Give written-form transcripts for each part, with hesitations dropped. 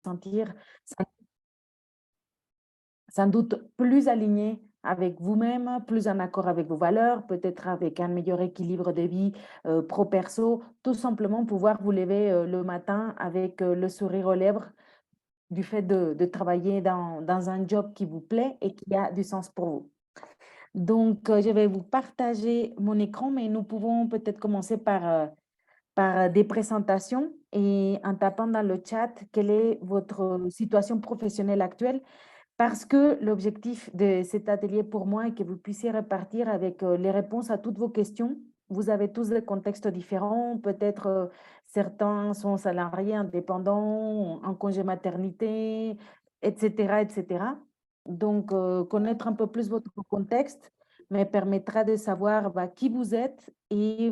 sentir sans sans doute plus aligné avec vous-même, plus en accord avec vos valeurs, peut-être avec un meilleur équilibre de vie, pro-perso, tout simplement pouvoir vous lever, le matin avec, le sourire aux lèvres du fait de travailler dans un job qui vous plaît et qui a du sens pour vous. Donc, je vais vous partager mon écran, mais nous pouvons peut-être commencer par des présentations et en tapant dans le chat quelle est votre situation professionnelle actuelle. Parce que l'objectif de cet atelier pour moi est que vous puissiez repartir avec les réponses à toutes vos questions. Vous avez tous des contextes différents. Peut-être certains sont salariés, indépendants, en congé maternité, etc., etc. Donc, connaître un peu plus votre contexte me permettra de savoir bah, qui vous êtes et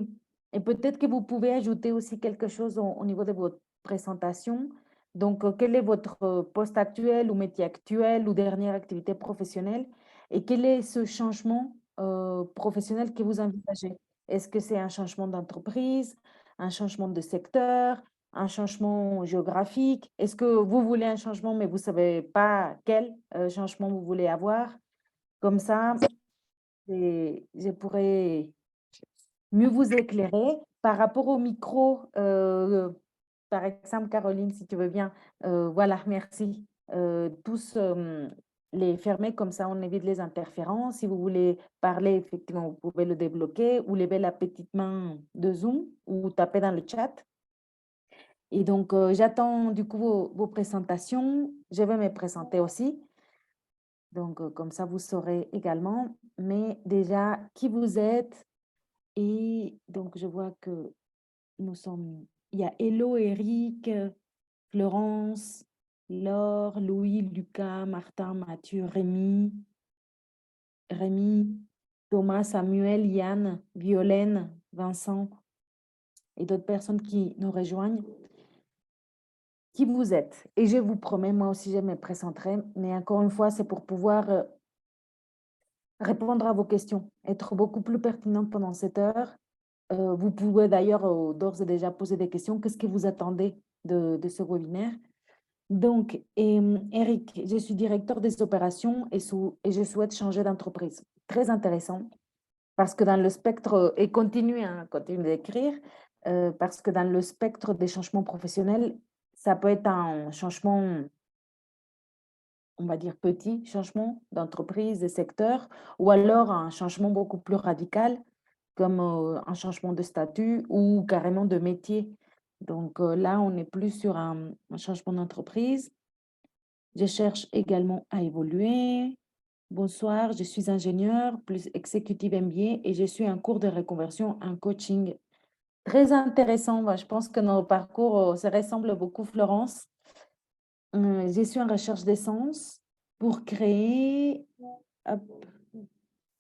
peut-être que vous pouvez ajouter aussi quelque chose au niveau de votre présentation. Donc, quel est votre poste actuel ou métier actuel ou dernière activité professionnelle? Et quel est ce changement professionnel que vous envisagez? Est-ce que c'est un changement d'entreprise, un changement de secteur, un changement géographique? Est-ce que vous voulez un changement, mais vous ne savez pas quel changement vous voulez avoir? Comme ça, je pourrais mieux vous éclairer par rapport au micro. Par exemple, Caroline, si tu veux bien, voilà, merci. Tous les fermer, comme ça on évite les interférences. Si vous voulez parler, effectivement, vous pouvez le débloquer ou lever la petite main de Zoom ou taper dans le chat. Et donc, j'attends du coup vos présentations. Je vais me présenter aussi. Donc, comme ça, vous saurez également. Mais déjà, qui vous êtes. Et donc, je vois que nous sommes, il y a Hello, Eric, Florence, Laure, Louis, Lucas, Martin, Mathieu, Rémi, Thomas, Samuel, Yann, Violaine, Vincent et d'autres personnes qui nous rejoignent. Qui vous êtes? Et je vous promets, moi aussi, je me présenterai, mais encore une fois, c'est pour pouvoir répondre à vos questions, être beaucoup plus pertinente pendant cette heure. Vous pouvez d'ailleurs d'ores et déjà poser des questions. Qu'est-ce que vous attendez de ce webinaire? Donc, Eric, je suis directeur des opérations et je souhaite changer d'entreprise. Très intéressant parce que dans le spectre, et continue d'écrire, parce que dans le spectre des changements professionnels, ça peut être un changement, on va dire petit changement d'entreprise, de secteur, ou alors un changement beaucoup plus radical, comme un changement de statut ou carrément de métier. Donc là, on est plus sur un changement d'entreprise. Je cherche également à évoluer. Bonsoir, je suis ingénieure plus exécutive MBA et je suis en cours de reconversion en coaching. Très intéressant. Je pense que nos parcours se ressemblent beaucoup, Florence. Je suis en recherche d'essence pour créer. Hop,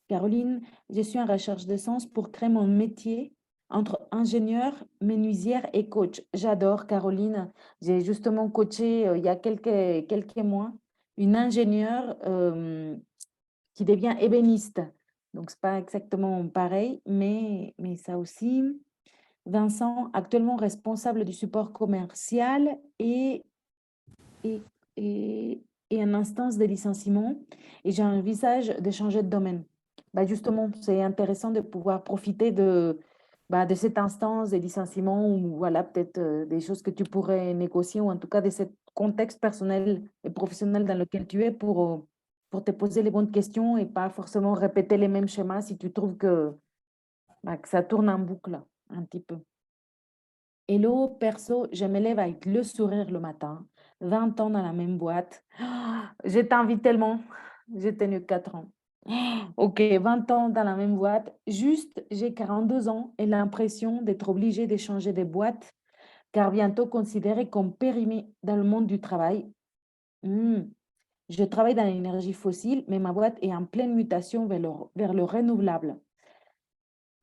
Caroline, je suis en recherche d'essence pour créer mon métier entre ingénieur, menuisière et coach. J'adore, Caroline. J'ai justement coaché il y a quelques mois une ingénieure qui devient ébéniste. Donc, ce n'est pas exactement pareil, mais ça aussi. Vincent, actuellement responsable du support commercial et, et, et en instance de licenciement. Et j'envisage de changer de domaine. Bah justement, c'est intéressant de pouvoir profiter de cette instance de licenciement ou voilà, peut-être des choses que tu pourrais négocier ou en tout cas de ce contexte personnel et professionnel dans lequel tu es pour te poser les bonnes questions et pas forcément répéter les mêmes schémas si tu trouves que ça tourne en boucle un petit peu. Hello, perso, je me lève avec le sourire le matin, 20 ans dans la même boîte. Je t'invite tellement, j'ai tenu 4 ans. Ok, 20 ans dans la même boîte. Juste, j'ai 42 ans et l'impression d'être obligée de changer de boîte car bientôt considérée comme périmée dans le monde du travail. Hmm. Je travaille dans l'énergie fossile, mais ma boîte est en pleine mutation vers le renouvelable.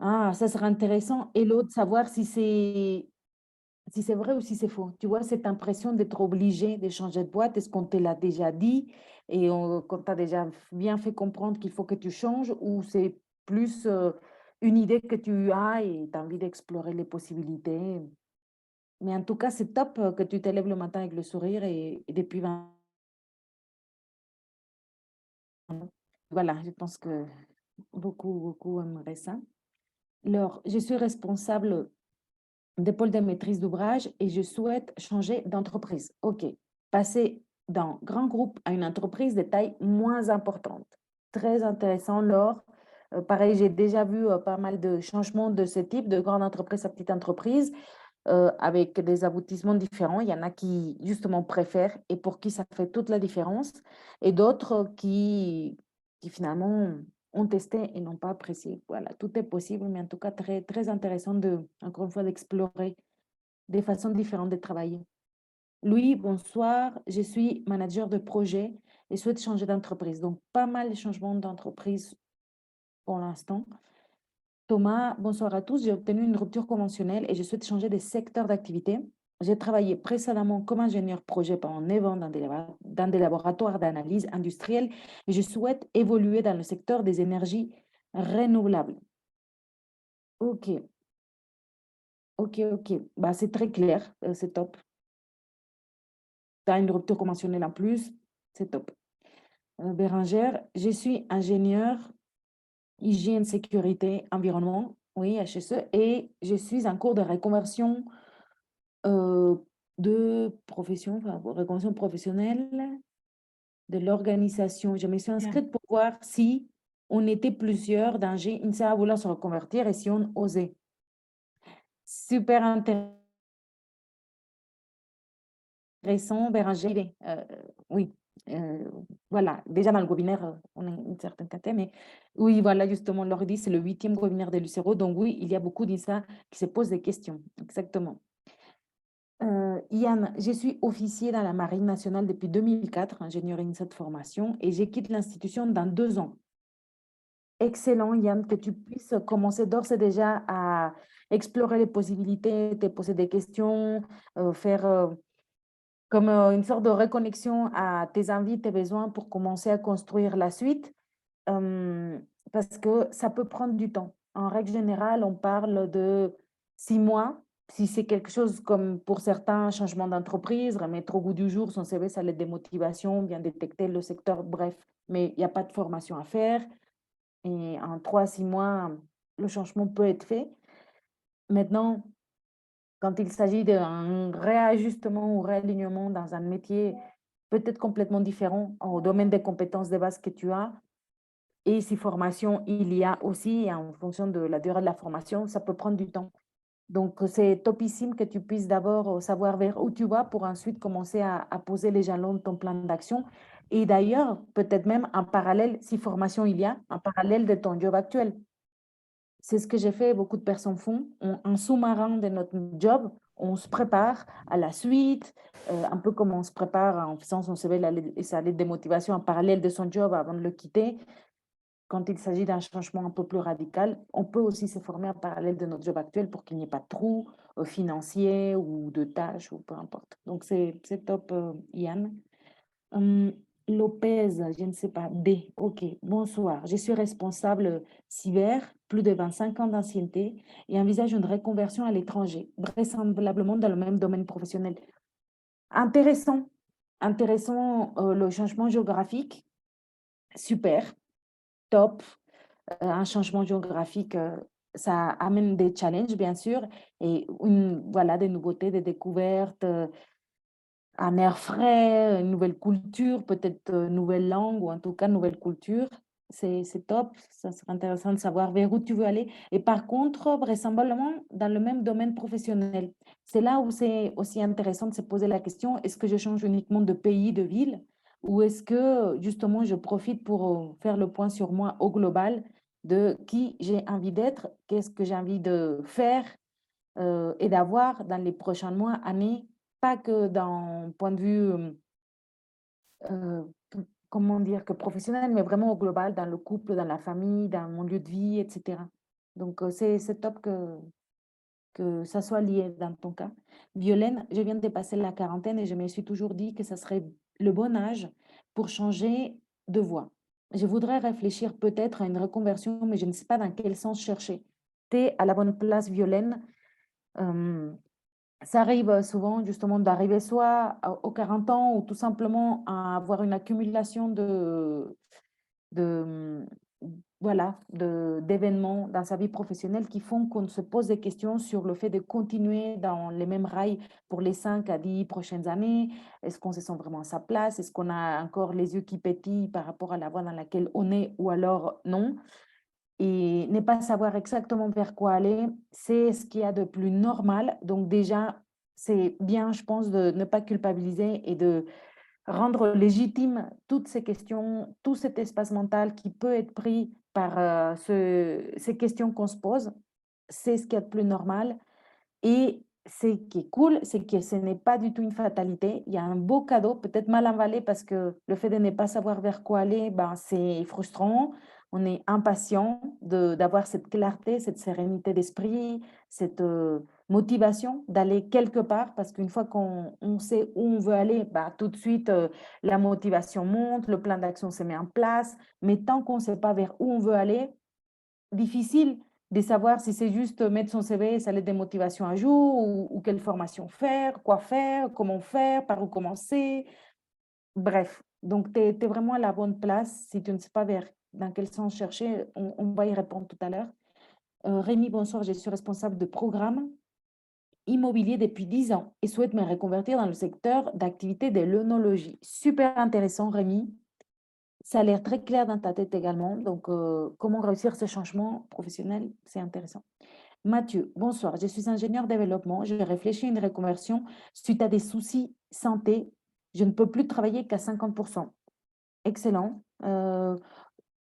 Ah, ça sera intéressant. Et l'autre, savoir si c'est vrai ou si c'est faux. Tu vois, cette impression d'être obligé de changer de boîte, est-ce qu'on te l'a déjà dit et qu'on t'a déjà bien fait comprendre qu'il faut que tu changes ou c'est plus une idée que tu as et tu as envie d'explorer les possibilités? Mais en tout cas, c'est top que tu te lèves le matin avec le sourire et depuis 20 ans. Voilà, je pense que beaucoup aimeraient ça. Alors, je suis responsable des pôles de maîtrise d'ouvrage et je souhaite changer d'entreprise. OK. Passer d'un grand groupe à une entreprise de taille moins importante. Très intéressant, Laure. Pareil, j'ai déjà vu pas mal de changements de ce type, de grande entreprise à petite entreprise, avec des aboutissements différents. Il y en a qui, justement, préfèrent et pour qui ça fait toute la différence, et d'autres qui finalement ont testé et n'ont pas apprécié. Voilà, tout est possible, mais en tout cas, très, très intéressant encore une fois, d'explorer des façons différentes de travailler. Louis, bonsoir. Je suis manager de projet et souhaite changer d'entreprise. Donc, pas mal de changements d'entreprise pour l'instant. Thomas, bonsoir à tous. J'ai obtenu une rupture conventionnelle et je souhaite changer de secteur d'activité. J'ai travaillé précédemment comme ingénieur projet pendant 9 ans dans des laboratoires d'analyse industrielle et je souhaite évoluer dans le secteur des énergies renouvelables. Ok, ok. Bah, c'est très clair, c'est top. Tu as une rupture conventionnelle en plus, c'est top. Bérangère, je suis ingénieure hygiène, sécurité, environnement, oui, HSE, et je suis en cours de reconversion euh, de profession, enfin, reconversion professionnelle de l'organisation. Je me suis inscrite pour voir si on était plusieurs d'ingé INSA à vouloir se reconvertir et si on osait. Super intéressant, Bérangère. Oui, euh, voilà. Déjà dans le webinaire, on a une certaine quantité, mais oui, voilà, justement, l'ordi, c'est le 8e webinaire de Lucero. Donc oui, il y a beaucoup d'INSA qui se posent des questions. Exactement. Yann, je suis officier dans la Marine nationale depuis 2004, ingénieur INSA de formation, et j'ai quitté l'institution dans 2 ans. Excellent, Yann, que tu puisses commencer d'ores et déjà à explorer les possibilités, te poser des questions, faire comme une sorte de reconnexion à tes envies, tes besoins pour commencer à construire la suite, euh, parce que ça peut prendre du temps. En règle générale, on parle de 6 mois. Si c'est quelque chose comme pour certains, changement d'entreprise, remettre au goût du jour son CV, ça l'aide des motivations, bien détecter le secteur, bref, mais il n'y a pas de formation à faire. Et en 3 à 6 mois, le changement peut être fait. Maintenant, quand il s'agit d'un réajustement ou réalignement dans un métier peut-être complètement différent au domaine des compétences de base que tu as, et si formation il y a aussi, en fonction de la durée de la formation, ça peut prendre du temps. Donc, c'est topissime que tu puisses d'abord savoir vers où tu vas pour ensuite commencer à poser les jalons de ton plan d'action. Et d'ailleurs, peut-être même en parallèle, si formation il y a, en parallèle de ton job actuel. C'est ce que j'ai fait, beaucoup de personnes font. Un sous-marin de notre job, on se prépare à la suite, un peu comme on se prépare en faisant son CV et sa lettre de motivation en parallèle de son job avant de le quitter. Quand il s'agit d'un changement un peu plus radical, on peut aussi se former en parallèle de notre job actuel pour qu'il n'y ait pas de trou financier ou de tâches ou peu importe. Donc, c'est top, Yann. Hum, Lopez, je ne sais pas, D, ok, bonsoir. Je suis responsable cyber, plus de 25 ans d'ancienneté et envisage une reconversion à l'étranger, vraisemblablement dans le même domaine professionnel. Intéressant, intéressant le changement géographique, super, top. Un changement géographique, ça amène des challenges, bien sûr, et voilà, des nouveautés, des découvertes, un air frais, une nouvelle culture, peut-être nouvelle langue ou en tout cas nouvelle culture. C'est top, ça serait intéressant de savoir vers où tu veux aller. Et par contre, vraisemblablement, dans le même domaine professionnel. C'est là où c'est aussi intéressant de se poser la question, est-ce que je change uniquement de pays, de ville, ou est-ce que justement je profite pour faire le point sur moi au global de qui j'ai envie d'être, qu'est-ce que j'ai envie de faire et d'avoir dans les prochains mois, années, pas que d'un point de vue, euh, comment dire, que professionnel, mais vraiment au global, dans le couple, dans la famille, dans mon lieu de vie, etc. Donc, c'est top que ça soit lié dans ton cas. Violaine, je viens de dépasser la quarantaine et je me suis toujours dit que ça serait le bon âge pour changer de voie. Je voudrais réfléchir peut-être à une reconversion, mais je ne sais pas dans quel sens chercher. Tu es à la bonne place, Violaine. Euh, Ça arrive souvent justement d'arriver soit aux 40 ans ou tout simplement à avoir une accumulation de, voilà, d'événements dans sa vie professionnelle qui font qu'on se pose des questions sur le fait de continuer dans les mêmes rails pour les 5 à 10 prochaines années. Est-ce qu'on se sent vraiment à sa place? Est-ce qu'on a encore les yeux qui pétillent par rapport à la voie dans laquelle on est ou alors non? Et ne pas savoir exactement vers quoi aller, c'est ce qu'il y a de plus normal. Donc déjà, c'est bien, je pense, de ne pas culpabiliser et de rendre légitime toutes ces questions, tout cet espace mental qui peut être pris par ces questions qu'on se pose. C'est ce qu'il y a de plus normal. Et ce qui est cool, c'est que ce n'est pas du tout une fatalité. Il y a un beau cadeau, peut-être mal emballé parce que le fait de ne pas savoir vers quoi aller, ben, c'est frustrant. On est impatient d'avoir cette clarté, cette sérénité d'esprit, cette motivation d'aller quelque part parce qu'une fois qu'on sait où on veut aller, bah, tout de suite, la motivation monte, le plan d'action se met en place. Mais tant qu'on ne sait pas vers où on veut aller, difficile de savoir si c'est juste mettre son CV, sa lettre de motivation à jour ou quelle formation faire, comment faire, par où commencer. Bref, donc tu es vraiment à la bonne place. Si tu ne sais pas vers dans quel sens chercher, on va y répondre tout à l'heure. Rémi, bonsoir, je suis responsable de programme immobilier depuis 10 ans et souhaite me reconvertir dans le secteur d'activité de l'œnologie. Super intéressant, Rémi. Ça a l'air très clair dans ta tête également. Donc, comment réussir ce changement professionnel, c'est intéressant. Mathieu, bonsoir. Je suis ingénieur développement. Je réfléchis à une reconversion suite à des soucis santé. Je ne peux plus travailler qu'à 50%. Excellent.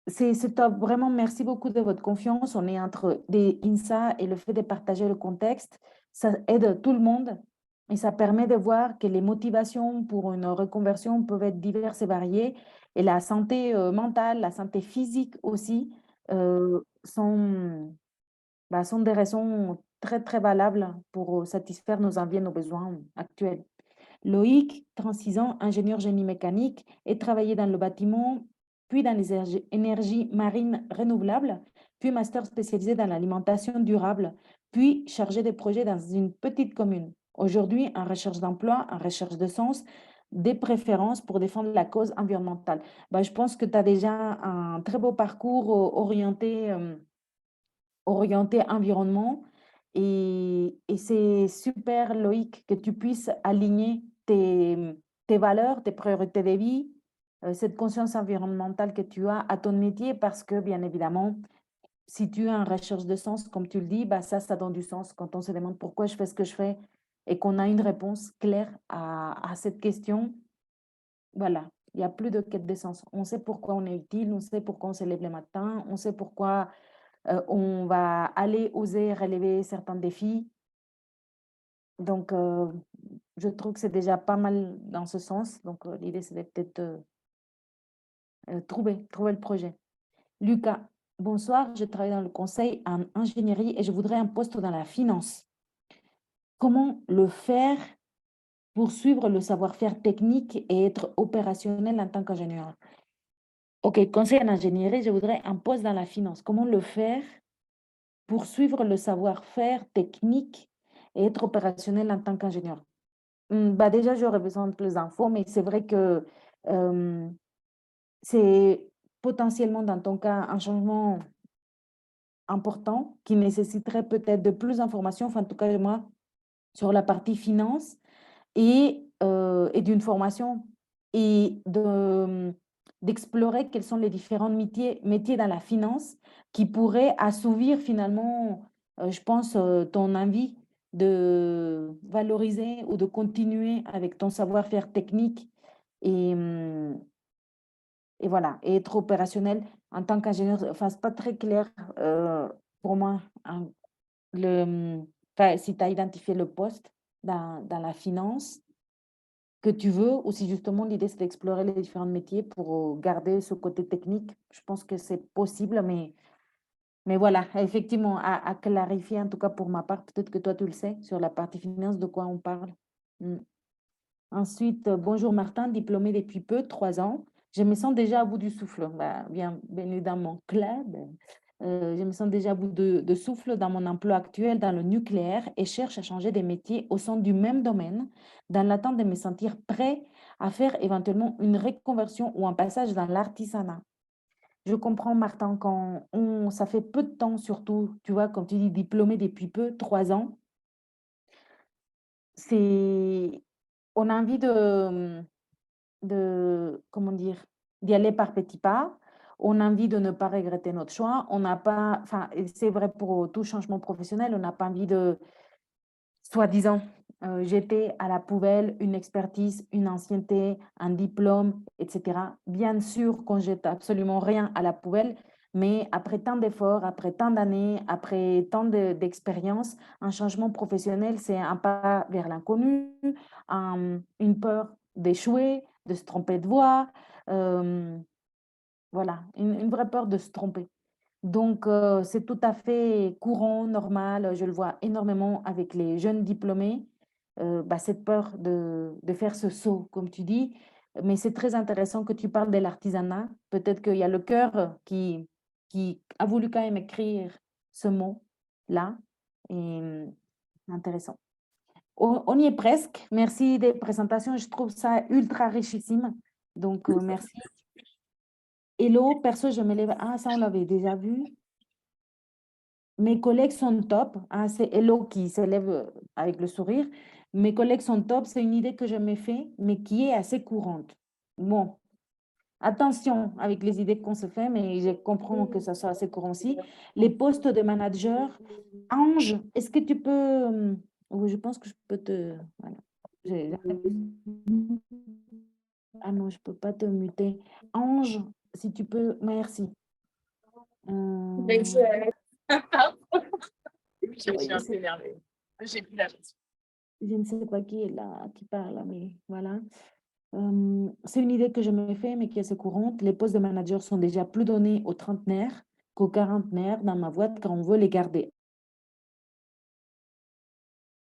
C'est top. Vraiment, merci beaucoup de votre confiance. On est entre des INSA et le fait de partager le contexte. Ça aide tout le monde et ça permet de voir que les motivations pour une reconversion peuvent être diverses et variées. Et la santé mentale, la santé physique aussi sont des raisons très, très valables pour satisfaire nos envies et nos besoins actuels. Loïc, 36 ans, ingénieur génie mécanique, et travaillé dans le bâtiment, puis dans les énergies marines renouvelables, puis master spécialisé dans l'alimentation durable, puis chargé de projets dans une petite commune. Aujourd'hui, en recherche d'emploi, en recherche de sens, des préférences pour défendre la cause environnementale. Ben, je pense que tu as déjà un très beau parcours orienté environnement. Et c'est super, Loïc, que tu puisses aligner tes valeurs, tes priorités de vie, cette conscience environnementale que tu as à ton métier, parce que, bien évidemment, si tu es en recherche de sens, comme tu le dis, bah ça donne du sens. Quand on se demande pourquoi je fais ce que je fais et qu'on a une réponse claire à cette question, voilà, il n'y a plus de quête de sens. On sait pourquoi on est utile, on sait pourquoi on se lève le matin, on sait pourquoi on va aller oser relever certains défis. Donc, je trouve que c'est déjà pas mal dans ce sens. Donc, l'idée, c'est de peut-être trouver le projet. Lucas, bonsoir. Je travaille dans le conseil en ingénierie et je voudrais un poste dans la finance. Comment le faire pour suivre le savoir-faire technique et être opérationnel en tant qu'ingénieur? OK, conseil en ingénierie, je voudrais un poste dans la finance. Comment le faire pour suivre le savoir-faire technique et être opérationnel en tant qu'ingénieur? Bah déjà, j'aurais besoin de plus d'infos, mais c'est vrai que c'est potentiellement dans ton cas un changement important qui nécessiterait peut-être de plus d'informations, enfin en tout cas moi, sur la partie finance et d'une formation et d'explorer quels sont les différents métiers dans la finance qui pourraient assouvir finalement, je pense, ton envie de valoriser ou de continuer avec ton savoir-faire technique et, et voilà, et être opérationnel en tant qu'ingénieur. Enfin, c'est pas très clair pour moi, hein, enfin, si tu as identifié le poste dans la finance que tu veux, ou si justement l'idée c'est d'explorer les différents métiers pour garder ce côté technique, je pense que c'est possible, mais voilà, effectivement, à clarifier, en tout cas pour ma part, peut-être que toi tu le sais, sur la partie finance, de quoi on parle. Mm. Ensuite, bonjour Martin, diplômé depuis peu, 3 ans. Je me sens déjà à bout du souffle. Bah, bienvenue dans mon club. Je me sens déjà à bout de souffle dans mon emploi actuel dans le nucléaire et cherche à changer des métiers au sein du même domaine, dans l'attente de me sentir prêt à faire éventuellement une reconversion ou un passage dans l'artisanat. Je comprends, Martin, ça fait peu de temps, surtout, tu vois, comme tu dis, diplômé depuis peu, 3 ans, c'est, on a envie comment dire, d'y aller par petits pas. On a envie de ne pas regretter notre choix. On n'a pas, enfin, et c'est vrai pour tout changement professionnel, on n'a pas envie de, soi-disant, jeter à la poubelle une expertise, une ancienneté, un diplôme, etc. Bien sûr qu'on jette absolument rien à la poubelle, mais après tant d'efforts, après tant d'années, après tant d'expérience, un changement professionnel, c'est un pas vers l'inconnu, une peur d'échouer, de se tromper de voie, euh, voilà, une vraie peur de se tromper. Donc, c'est tout à fait courant, normal. Je le vois énormément avec les jeunes diplômés, bah, cette peur de faire ce saut, comme tu dis. Mais c'est très intéressant que tu parles de l'artisanat. Peut-être qu'il y a le cœur qui a voulu quand même écrire ce mot-là. Et c'est intéressant. On y est presque. Merci des présentations. Je trouve ça ultra richissime. Donc, merci. Hello, perso, je me lève. Ah, ça, on l'avait déjà vu. Mes collègues sont top. Ah, c'est Hello qui s'élève avec le sourire. Mes collègues sont top. C'est une idée que je me fais, mais qui est assez courante. Bon, attention avec les idées qu'on se fait, mais je comprends que ça soit assez courant aussi. Les postes de manager. Ange, est-ce que tu peux... oui, je pense que je peux te... Voilà. J'ai- Ah non, je peux pas te muter. Ange, si tu peux, merci. Donc, Euh, je oui, suis un peu énervée. J'ai plus la chance. je ne sais pas qui est là, qui parle, mais voilà. C'est une idée que je me fais, mais qui est assez courante. Les postes de manager sont déjà plus donnés aux trentenaires qu'aux quarantenaires dans ma boîte car on veut les garder.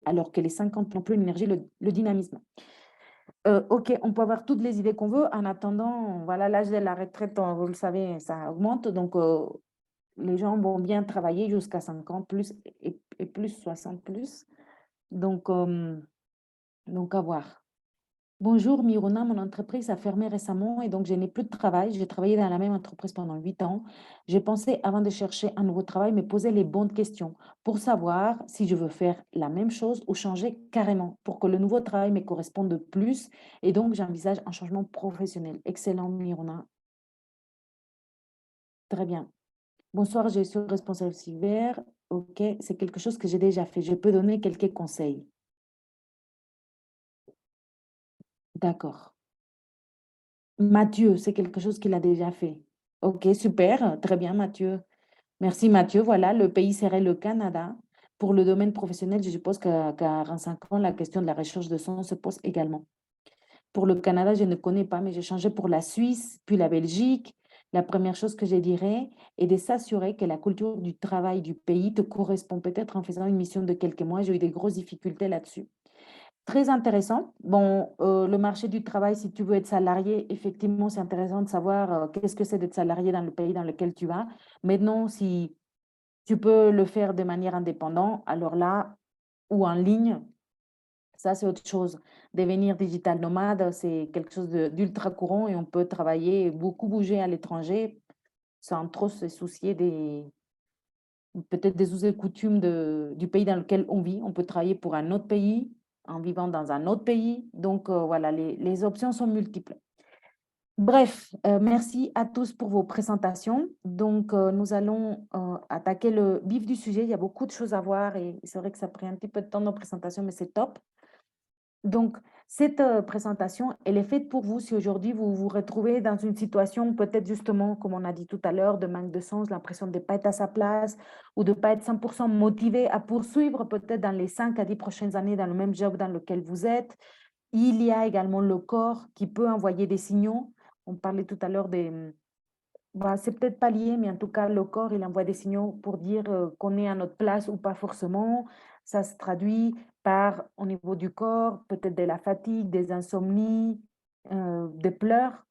Alors que les 50 n'ont plus l'énergie, le dynamisme. Ok, on peut avoir toutes les idées qu'on veut. En attendant, voilà, l'âge de la retraite, vous le savez, ça augmente. Donc, les gens vont bien travailler jusqu'à 50 plus et plus 60 plus. Donc, donc à voir. Bonjour Miruna, mon entreprise a fermé récemment et donc je n'ai plus de travail. J'ai travaillé dans la même entreprise pendant 8 ans. J'ai pensé, avant de chercher un nouveau travail, me poser les bonnes questions pour savoir si je veux faire la même chose ou changer carrément pour que le nouveau travail me corresponde plus. Et donc, j'envisage un changement professionnel. Excellent Miruna. Très bien. Bonsoir, je suis responsable cyber. Ok, c'est quelque chose que j'ai déjà fait. Je peux donner quelques conseils. D'accord. Mathieu, c'est quelque chose qu'il a déjà fait. Ok, super, très bien, Mathieu. Merci, Mathieu. Voilà, le pays serait le Canada. Pour le domaine professionnel, je suppose qu'à 45 ans, la question de la recherche de son se pose également. Pour le Canada, je ne connais pas, mais j'ai changé pour la Suisse, puis la Belgique. La première chose que je dirais est de s'assurer que la culture du travail du pays te correspond. Peut-être en faisant une mission de quelques mois, j'ai eu des grosses difficultés là-dessus. Très intéressant. Bon, le marché du travail, si tu veux être salarié, effectivement, c'est intéressant de savoir qu'est-ce que c'est d'être salarié dans le pays dans lequel tu vas. Maintenant, si tu peux le faire de manière indépendante, alors là, ou en ligne, ça, c'est autre chose. Devenir digital nomade, c'est quelque chose d'ultra courant et on peut travailler, beaucoup bouger à l'étranger sans trop se soucier peut-être des us et coutumes du pays dans lequel on vit. On peut travailler pour un autre pays en vivant dans un autre pays. Donc, voilà, les options sont multiples. Bref, merci à tous pour vos présentations. Donc, nous allons attaquer le vif du sujet. Il y a beaucoup de choses à voir et c'est vrai que ça a pris un petit peu de temps nos présentations, mais c'est top. Donc, cette présentation, elle est faite pour vous si aujourd'hui vous vous retrouvez dans une situation peut-être justement, comme on a dit tout à l'heure, de manque de sens, l'impression de ne pas être à sa place ou de ne pas être 100% motivé à poursuivre peut-être dans les 5 à 10 prochaines années dans le même job dans lequel vous êtes. Il y a également le corps qui peut envoyer des signaux. On parlait tout à l'heure des... Bah, c'est peut-être pas lié, mais en tout cas, le corps, il envoie des signaux pour dire qu'on est à notre place ou pas forcément. Ça se traduit par, au niveau du corps, peut-être de la fatigue, des insomnies, des pleurs.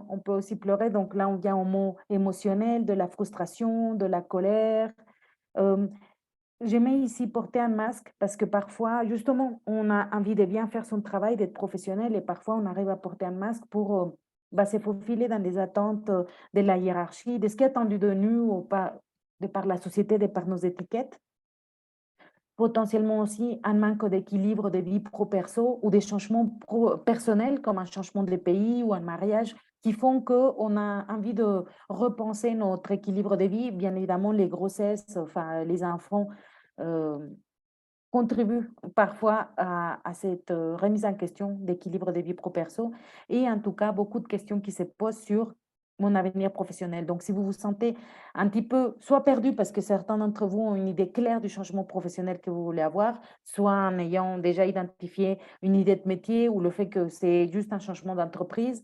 On peut aussi pleurer. Donc là, on vient au mot émotionnel, de la frustration, de la colère. Euh, J'aimais ici porter un masque parce que parfois, justement, on a envie de bien faire son travail, d'être professionnel et parfois on arrive à porter un masque pour se faufiler dans des attentes de la hiérarchie, de ce qui est attendu de nous ou pas, de par la société, de par nos étiquettes. Potentiellement aussi un manque d'équilibre de vie pro-perso ou des changements personnels comme un changement de pays ou un mariage qui font qu'on a envie de repenser notre équilibre de vie. Bien évidemment, les grossesses, enfin les enfants euh, contribuent parfois à cette remise en question d'équilibre de vie pro-perso et en tout cas beaucoup de questions qui se posent sur mon avenir professionnel. Donc, si vous vous sentez un petit peu soit perdu parce que certains d'entre vous ont une idée claire du changement professionnel que vous voulez avoir, soit en ayant déjà identifié une idée de métier ou le fait que c'est juste un changement d'entreprise,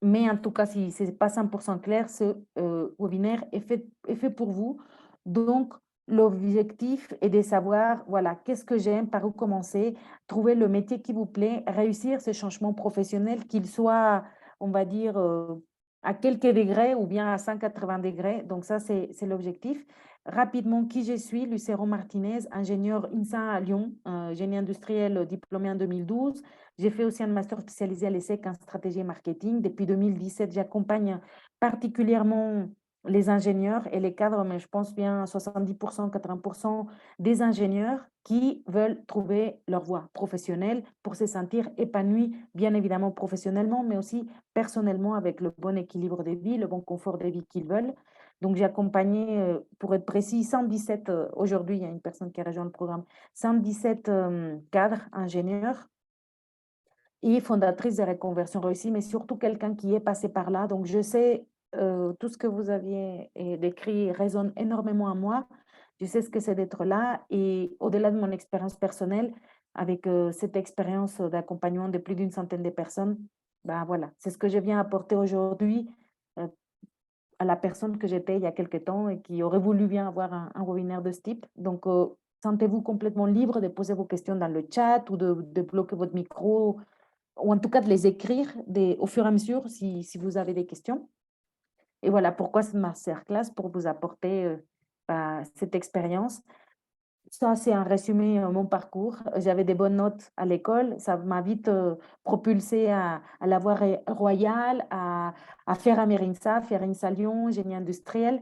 mais en tout cas, si ce n'est pas 100% clair, ce webinaire est fait pour vous. Donc, l'objectif est de savoir, voilà, qu'est-ce que j'aime, par où commencer, trouver le métier qui vous plaît, réussir ce changement professionnel, qu'il soit, on va dire, à quelques degrés ou bien à 180 degrés. Donc, ça, c'est l'objectif. Rapidement, qui je suis, Lucero Martinez, ingénieur INSA à Lyon, génie industriel diplômé en 2012. J'ai fait aussi un master spécialisé à l'ESSEC en stratégie et marketing. Depuis 2017, j'accompagne particulièrement les ingénieurs et les cadres, mais je pense bien 70%, 80% des ingénieurs qui veulent trouver leur voie professionnelle pour se sentir épanouis, bien évidemment professionnellement, mais aussi personnellement avec le bon équilibre de vie, le bon confort de vie qu'ils veulent. Donc, j'ai accompagné, pour être précis, 117, aujourd'hui, il y a une personne qui a rejoint le programme, 117 cadres ingénieurs et fondatrice de Reconversion Réussie, mais surtout quelqu'un qui est passé par là. Donc, je sais, tout ce que vous aviez décrit résonne énormément à moi. Je sais ce que c'est d'être là et au-delà de mon expérience personnelle, avec cette expérience d'accompagnement de plus d'une centaine de personnes, ben voilà, c'est ce que je viens apporter aujourd'hui euh, à la personne que j'étais il y a quelques temps et qui aurait voulu bien avoir un webinaire de ce type. Donc, sentez-vous complètement libre de poser vos questions dans le chat ou de bloquer votre micro ou en tout cas de les écrire au fur et à mesure si vous avez des questions. Et voilà pourquoi cette masterclass, pour vous apporter cette expérience. Ça, c'est un résumé mon parcours. J'avais des bonnes notes à l'école. Ça m'a vite propulsée à la voie royale, à faire Amerinsa, faire INSA Lyon, génie industriel.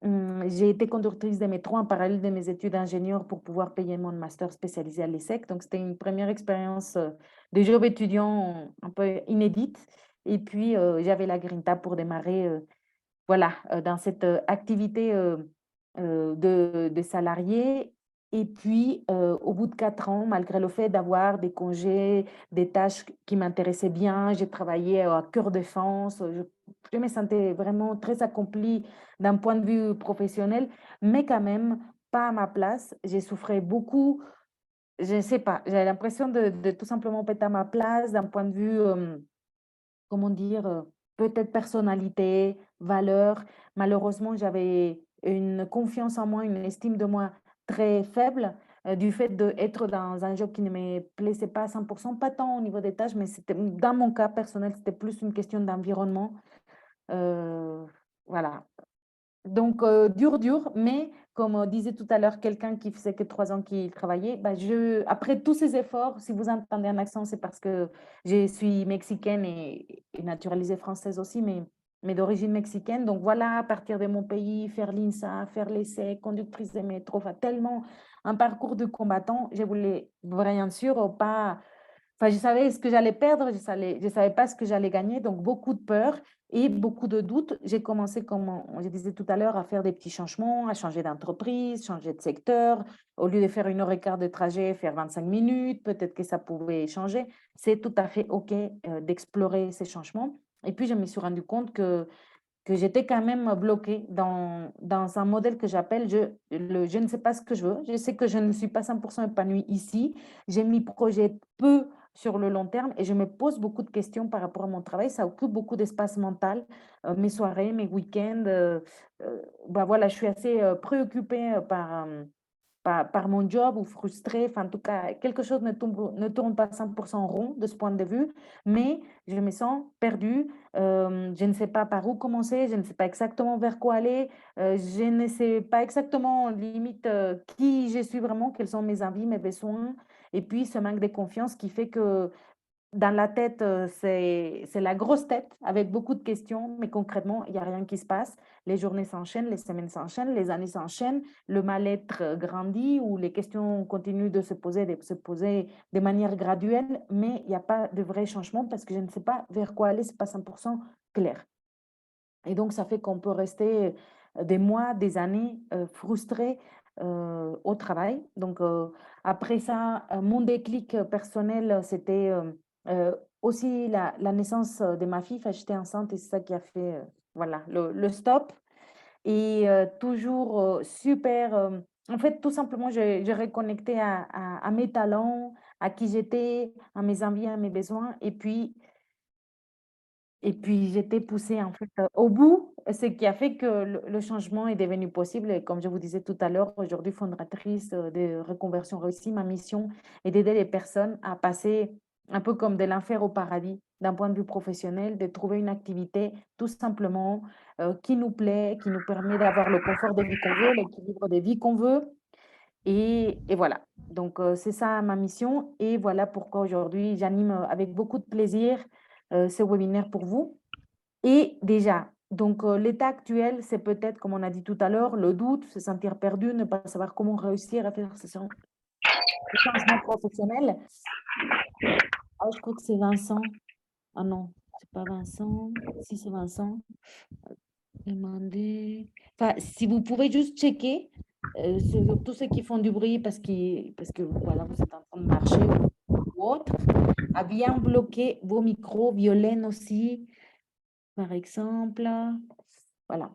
J'ai été conductrice de métro en parallèle de mes études d'ingénieur pour pouvoir payer mon master spécialisé à l'ESSEC. Donc, c'était une première expérience de job étudiant un peu inédite. Et puis, j'avais la grinta pour démarrer voilà, dans cette activité de salarié. Et puis, au bout de 4 ans, malgré le fait d'avoir des congés, des tâches qui m'intéressaient bien, j'ai travaillé à Cœur Défense, je me sentais vraiment très accomplie d'un point de vue professionnel, mais quand même pas à ma place. J'ai souffert beaucoup, je ne sais pas, j'ai l'impression de tout simplement pas être à ma place d'un point de vue comment dire, peut-être personnalité, valeur. Malheureusement, j'avais une confiance en moi, une estime de moi très faible du fait d'être dans un job qui ne me plaisait pas à 100%, pas tant au niveau des tâches, mais c'était, dans mon cas personnel, c'était plus une question d'environnement. Euh, voilà, donc, dur, mais comme disait tout à l'heure quelqu'un qui faisait que 3 ans qu'il travaillait, bah, après tous ces efforts, si vous entendez un accent, c'est parce que je suis mexicaine et naturalisée française aussi, mais d'origine mexicaine. Donc voilà, à partir de mon pays, faire l'INSA, faire l'essai, conductrice de métro, enfin, tellement un parcours de combattant, je voulais bien sûr pas. Enfin, je savais ce que j'allais perdre, je savais pas ce que j'allais gagner, donc beaucoup de peur et beaucoup de doutes. J'ai commencé, comme je disais tout à l'heure, à faire des petits changements, à changer d'entreprise, changer de secteur. Au lieu de faire 1 heure et quart de trajet, faire 25 minutes, peut-être que ça pouvait changer. C'est tout à fait OK d'explorer ces changements. Et puis, je me suis rendu compte que j'étais quand même bloquée dans un modèle que j'appelle je ne sais pas ce que je veux. Je sais que je ne suis pas 100% épanouie ici. Je m'y projette peu sur le long terme et je me pose beaucoup de questions par rapport à mon travail. Ça occupe beaucoup d'espace mental, mes soirées, mes week-ends. Voilà, je suis assez préoccupée par mon job ou frustrée. Enfin, en tout cas, quelque chose ne tourne pas 100% rond de ce point de vue, mais je me sens perdue. Je ne sais pas par où commencer, je ne sais pas exactement vers quoi aller, je ne sais pas exactement, limite, qui je suis vraiment, quels sont mes envies, mes besoins. Et puis, ce manque de confiance qui fait que dans la tête, c'est la grosse tête avec beaucoup de questions, mais concrètement, il y a rien qui se passe. Les journées s'enchaînent, les semaines s'enchaînent, les années s'enchaînent, le mal-être, grandit ou les questions continuent de se poser de manière graduelle, mais il y a pas de vrai changement parce que je ne sais pas vers quoi aller, c'est pas 100% clair. Et donc ça fait qu'on peut rester, des mois, des années, frustrés, au travail. Donc, après ça, mon déclic, personnel, c'était, aussi la naissance, de ma fille. Enfin, j'étais enceinte et c'est ça qui a fait, voilà, le stop. Et toujours, super, en fait, tout simplement, j'ai reconnecté à mes talents, à qui j'étais, à mes envies, à mes besoins. Et puis j'étais poussée en fait, au bout, ce qui a fait que le changement est devenu possible et comme je vous disais tout à l'heure, aujourd'hui fondatrice, de Reconversion Réussie, ma mission est d'aider les personnes à passer un peu comme de l'enfer au paradis, d'un point de vue professionnel, de trouver une activité tout simplement, qui nous plaît, qui nous permet d'avoir le confort de vie qu'on veut, l'équilibre de vie qu'on veut et voilà. Donc, c'est ça ma mission et voilà pourquoi aujourd'hui j'anime, avec beaucoup de plaisir, ce webinaire pour vous. Et déjà, donc, l'état actuel, c'est peut-être, comme on a dit tout à l'heure, le doute, se sentir perdu, ne pas savoir comment réussir à faire ce changement professionnel. Ah, je crois que c'est Vincent. Ah non, c'est pas Vincent. Si, c'est Vincent. Demander. Enfin, si vous pouvez juste checker, sur tous ceux qui font du bruit parce que voilà, vous êtes en train de marcher ou autre, à bien bloquer vos micros, Violaine aussi, par exemple. Voilà.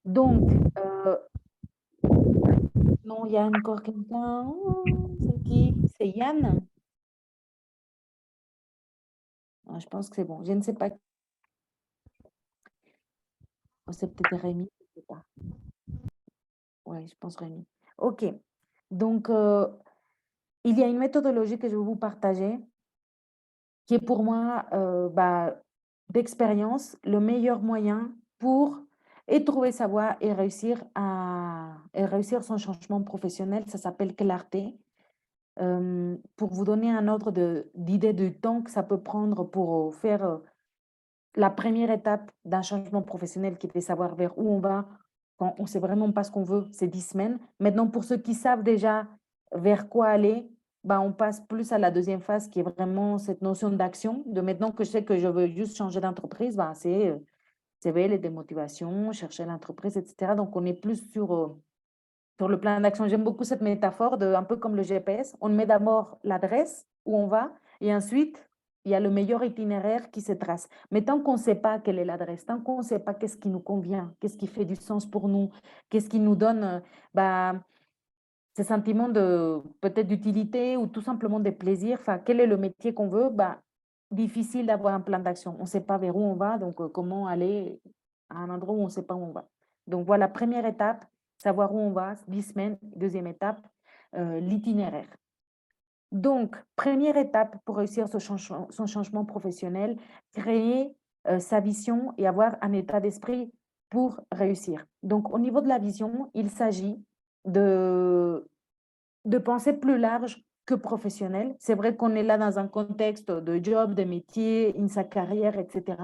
Donc, non, il y a encore quelqu'un. Oh, c'est qui? C'est Yann? Ah, je pense que c'est bon. Je ne sais pas. Oh, c'est peut-être Rémi. Je sais pas. Ouais, je pense Rémi. OK. Donc, il y a une méthodologie que je vais vous partager qui est pour moi, d'expérience, le meilleur moyen pour et trouver sa voie et réussir son changement professionnel. Ça s'appelle clarté. Pour vous donner un ordre d'idée du temps que ça peut prendre pour, faire, la première étape d'un changement professionnel qui était savoir vers où on va quand on ne sait vraiment pas ce qu'on veut, c'est 10 semaines. Maintenant, pour ceux qui savent déjà vers quoi aller, bah, on passe plus à la deuxième phase qui est vraiment cette notion d'action. De maintenant que je sais que je veux juste changer d'entreprise, bah, c'est CV, les démotivations, chercher l'entreprise, etc. Donc, on est plus sur le plan d'action. J'aime beaucoup cette métaphore de un peu comme le GPS. On met d'abord l'adresse où on va et ensuite, il y a le meilleur itinéraire qui se trace. Mais tant qu'on ne sait pas quelle est l'adresse, tant qu'on ne sait pas qu'est-ce qui nous convient, qu'est-ce qui fait du sens pour nous, qu'est-ce qui nous donne bah, ce sentiment de peut-être d'utilité ou tout simplement de plaisir, enfin, quel est le métier qu'on veut, bah, difficile d'avoir un plan d'action. On ne sait pas vers où on va, donc comment aller à un endroit où on ne sait pas où on va. Donc voilà, première étape, savoir où on va, 10 semaines. Deuxième étape, l'itinéraire. Donc, première étape pour réussir son changement professionnel, créer sa vision et avoir un état d'esprit pour réussir. Donc, au niveau de la vision, il s'agit de, de penser plus large que professionnel. C'est vrai qu'on est là dans un contexte de job, de métier, in sa carrière, etc.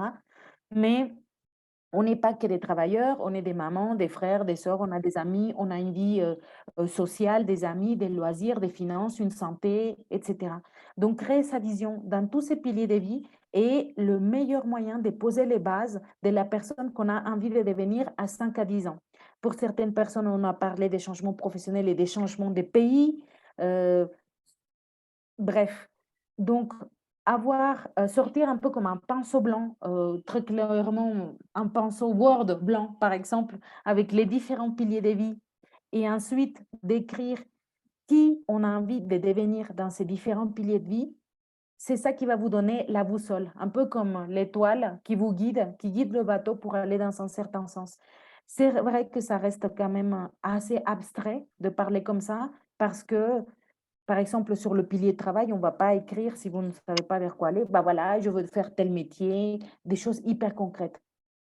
Mais on n'est pas que des travailleurs, on est des mamans, des frères, des sœurs, on a des amis, on a une vie sociale, des amis, des loisirs, des finances, une santé, etc. Donc, créer sa vision dans tous ces piliers de vie est le meilleur moyen de poser les bases de la personne qu'on a envie de devenir à 5 à 10 ans. Pour certaines personnes, on a parlé des changements professionnels et des changements de pays. euh, Bref, donc sortir un peu comme un pinceau blanc, très clairement un pinceau Word blanc, par exemple, avec les différents piliers de vie et ensuite d'écrire qui on a envie de devenir dans ces différents piliers de vie, c'est ça qui va vous donner la boussole, un peu comme l'étoile qui vous guide, qui guide le bateau pour aller dans un certain sens. C'est vrai que ça reste quand même assez abstrait de parler comme ça, Parce que, par exemple, sur le pilier de travail, on ne va pas écrire si vous ne savez pas vers quoi aller, bah voilà, je veux faire tel métier, des choses hyper concrètes.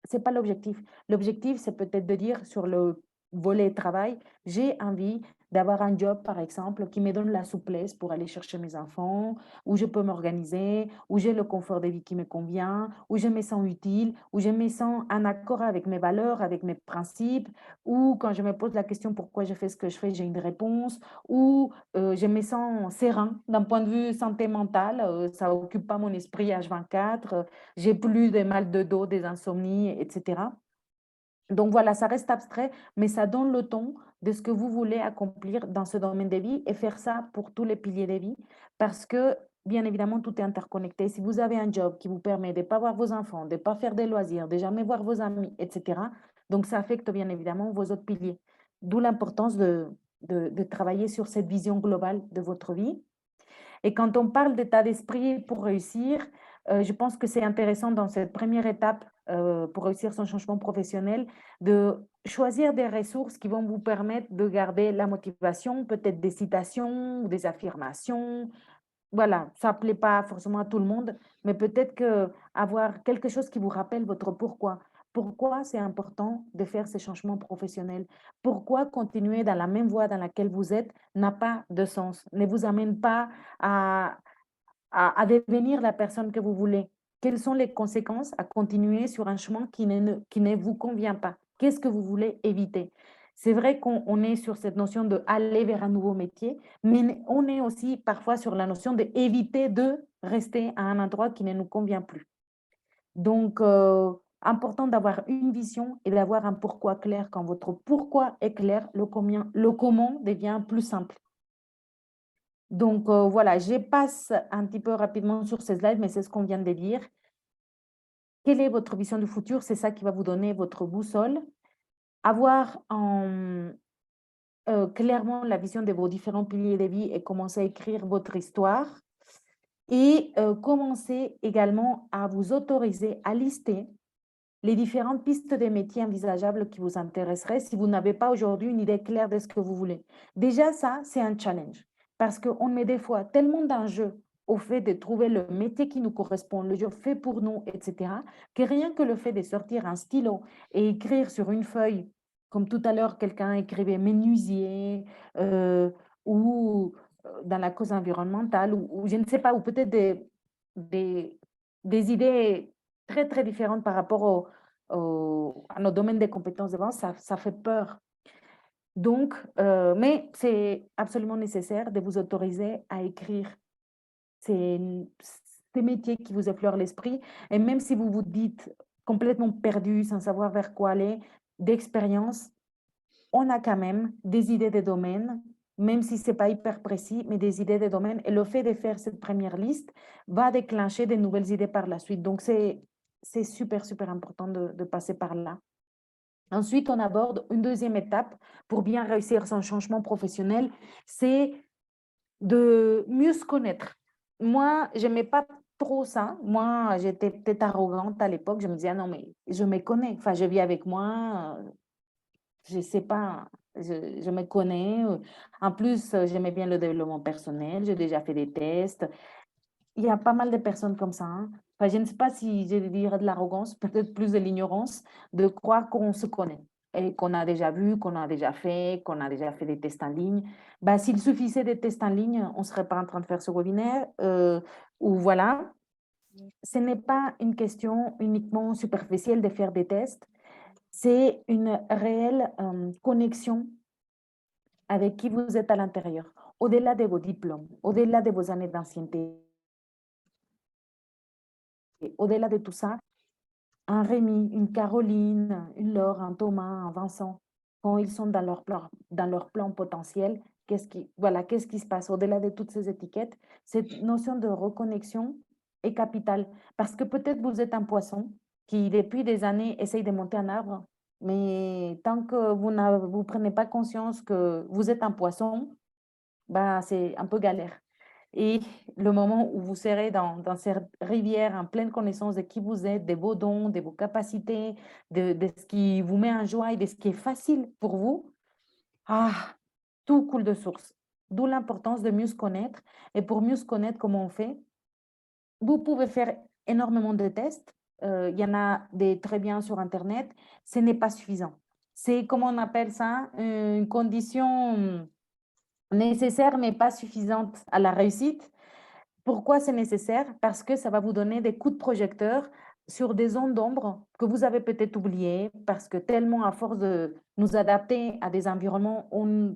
C'est pas l'objectif. L'objectif, c'est peut-être de dire sur le volet travail, j'ai envie d'avoir un job, par exemple, qui me donne la souplesse pour aller chercher mes enfants, où je peux m'organiser, où j'ai le confort de vie qui me convient, où je me sens utile, où je me sens en accord avec mes valeurs, avec mes principes, où quand je me pose la question pourquoi je fais ce que je fais, j'ai une réponse, où je me sens serein d'un point de vue santé mentale, ça occupe pas mon esprit H24, j'ai plus de mal de dos, des insomnies, etc. Donc voilà, ça reste abstrait, mais ça donne le ton de ce que vous voulez accomplir dans ce domaine de vie et faire ça pour tous les piliers de vie parce que, bien évidemment, tout est interconnecté. Si vous avez un job qui vous permet de ne pas voir vos enfants, de ne pas faire des loisirs, de jamais voir vos amis, etc., donc ça affecte bien évidemment vos autres piliers. D'où l'importance de travailler sur cette vision globale de votre vie. Et quand on parle d'état d'esprit pour réussir, je pense que c'est intéressant dans cette première étape pour réussir son changement professionnel de choisir des ressources qui vont vous permettre de garder la motivation, peut-être des citations, des affirmations. Voilà, ça ne plaît pas forcément à tout le monde, mais peut-être que avoir quelque chose qui vous rappelle votre pourquoi. Pourquoi c'est important de faire ces changements professionnels? Pourquoi continuer dans la même voie dans laquelle vous êtes n'a pas de sens, ne vous amène pas à, à devenir la personne que vous voulez? Quelles sont les conséquences à continuer sur un chemin qui ne vous convient pas? Qu'est-ce que vous voulez éviter? C'est vrai qu'on est sur cette notion de aller vers un nouveau métier, mais on est aussi parfois sur la notion d'éviter de rester à un endroit qui ne nous convient plus. Donc, important d'avoir une vision et d'avoir un pourquoi clair. Quand votre pourquoi est clair, le comment devient plus simple. Donc, voilà, je passe un petit peu rapidement sur ces slides, mais c'est ce qu'on vient de dire. Quelle est votre vision du futur? C'est ça qui va vous donner votre boussole. Avoir clairement la vision de vos différents piliers de vie et commencer à écrire votre histoire. Et commencer également à vous autoriser à lister les différentes pistes de métiers envisageables qui vous intéresseraient si vous n'avez pas aujourd'hui une idée claire de ce que vous voulez. Déjà, ça, c'est un challenge parce qu'on met des fois tellement d'enjeux au fait de trouver le métier qui nous correspond, le job fait pour nous, etc., que rien que le fait de sortir un stylo et écrire sur une feuille, comme tout à l'heure, quelqu'un écrivait menuisier ou dans la cause environnementale, ou je ne sais pas, ou peut-être des, des idées très, très différentes par rapport à nos domaines de compétences de vente, ça fait peur. Donc, mais c'est absolument nécessaire de vous autoriser à écrire ces métiers qui vous effleurent l'esprit. Et même si vous vous dites complètement perdu, sans savoir vers quoi aller, d'expérience, on a quand même des idées de domaines, même si ce n'est pas hyper précis, mais des idées de domaines. Et le fait de faire cette première liste va déclencher de nouvelles idées par la suite. Donc, c'est super, super important de passer par là. Ensuite, on aborde une deuxième étape pour bien réussir son changement professionnel, c'est de mieux se connaître. Moi, je n'aimais pas trop ça. Moi, j'étais peut-être arrogante à l'époque. Je me disais, ah non, mais je me connais. Enfin, je vis avec moi. Je ne sais pas, je me connais. En plus, j'aimais bien le développement personnel. J'ai déjà fait des tests. Il y a pas mal de personnes comme ça, hein. Enfin, je ne sais pas si je dirais de l'arrogance, peut-être plus de l'ignorance, de croire qu'on se connaît et qu'on a déjà vu, qu'on a déjà fait des tests en ligne. Bah, s'il suffisait des tests en ligne, on ne serait pas en train de faire ce webinaire. Ou voilà, ce n'est pas une question uniquement superficielle de faire des tests, c'est une réelle connexion avec qui vous êtes à l'intérieur, au-delà de vos diplômes, au-delà de vos années d'ancienneté. Au-delà de tout ça, un Rémi, une Caroline, une Laure, un Thomas, un Vincent, quand ils sont dans leur plan potentiel, qu'est-ce qui se passe au-delà de toutes ces étiquettes? Cette notion de reconnexion est capitale parce que peut-être vous êtes un poisson qui, depuis des années, essaye de monter un arbre, mais tant que vous prenez pas conscience que vous êtes un poisson, bah, c'est un peu galère. Et le moment où vous serez dans cette rivière en pleine connaissance de qui vous êtes, de vos dons, de vos capacités, de ce qui vous met en joie et de ce qui est facile pour vous, ah, tout coule de source. D'où l'importance de mieux se connaître. Et pour mieux se connaître, comment on fait? Vous pouvez faire énormément de tests. Il y en a des très bien sur Internet. Ce n'est pas suffisant. C'est, comment on appelle ça, une condition nécessaire, mais pas suffisante à la réussite. Pourquoi c'est nécessaire? Parce que ça va vous donner des coups de projecteur sur des zones d'ombre que vous avez peut-être oubliées, parce que tellement à force de nous adapter à des environnements, on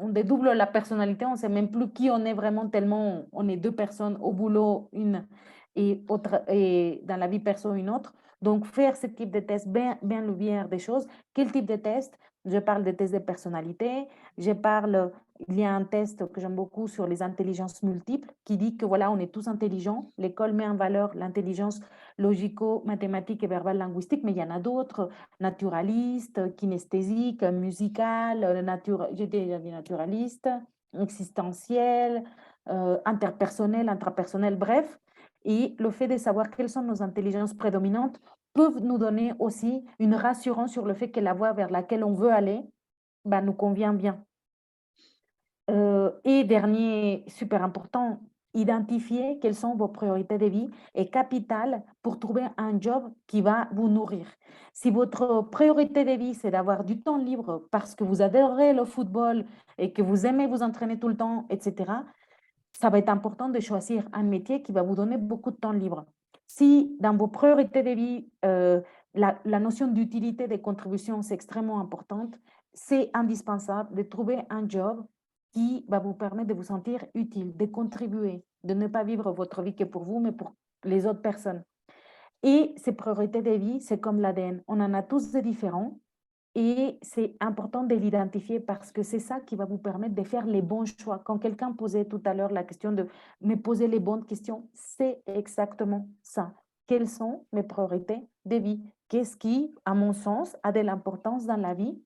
dédouble la personnalité, on ne sait même plus qui on est vraiment, tellement on est deux personnes au boulot, une et dans la vie perso, une autre. Donc, faire ce type de test, bien lumière des choses. Quel type de test? Je parle des tests de personnalité, il y a un test que j'aime beaucoup sur les intelligences multiples qui dit que voilà, on est tous intelligents. L'école met en valeur l'intelligence logico-mathématique et verbale linguistique, mais il y en a d'autres, naturaliste, kinesthésique, musical, j'ai déjà dit naturaliste, existentiel, interpersonnel, intrapersonnel, bref. Et le fait de savoir quelles sont nos intelligences prédominantes peuvent nous donner aussi une rassurance sur le fait que la voie vers laquelle on veut aller nous convient bien. Et dernier, super important, identifier quelles sont vos priorités de vie est capital pour trouver un job qui va vous nourrir. Si votre priorité de vie, c'est d'avoir du temps libre parce que vous adorez le football et que vous aimez vous entraîner tout le temps, etc., ça va être important de choisir un métier qui va vous donner beaucoup de temps libre. Si dans vos priorités de vie, la notion d'utilité des contributions, c'est extrêmement importante, c'est indispensable de trouver un job qui va vous permettre de vous sentir utile, de contribuer, de ne pas vivre votre vie que pour vous, mais pour les autres personnes. Et ces priorités de vie, c'est comme l'ADN. On en a tous de différents. Et c'est important de l'identifier parce que c'est ça qui va vous permettre de faire les bons choix. Quand quelqu'un posait tout à l'heure la question de me poser les bonnes questions, c'est exactement ça. Quelles sont mes priorités de vie? Qu'est-ce qui, à mon sens, a de l'importance dans la vie?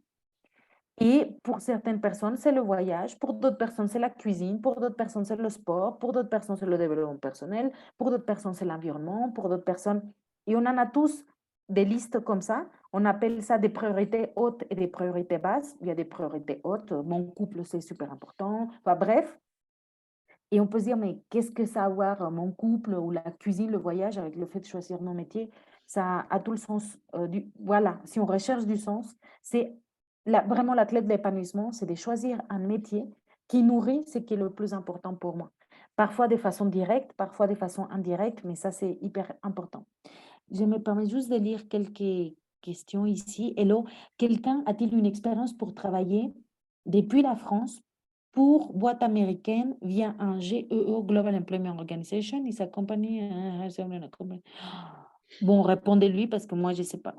Et pour certaines personnes, c'est le voyage, pour d'autres personnes, c'est la cuisine, pour d'autres personnes, c'est le sport, pour d'autres personnes, c'est le développement personnel, pour d'autres personnes, c'est l'environnement, pour d'autres personnes. Et on en a tous des listes comme ça. On appelle ça des priorités hautes et des priorités basses. Il y a des priorités hautes. Mon couple, c'est super important. Enfin, bref. Et on peut se dire, mais qu'est-ce que ça a à voir, mon couple ou la cuisine, le voyage, avec le fait de choisir nos métiers? Ça a tout le sens. Voilà, si on recherche du sens, c'est vraiment la clé de l'épanouissement, c'est de choisir un métier qui nourrit ce qui est le plus important pour moi. Parfois de façon directe, parfois de façon indirecte, mais ça, c'est hyper important. Je me permets juste de lire quelques questions ici. Hello, quelqu'un a-t-il une expérience pour travailler depuis la France pour boîte américaine via un GEO, Global Employment Organization, et sa compagnie... Bon, répondez-lui parce que moi, je ne sais pas.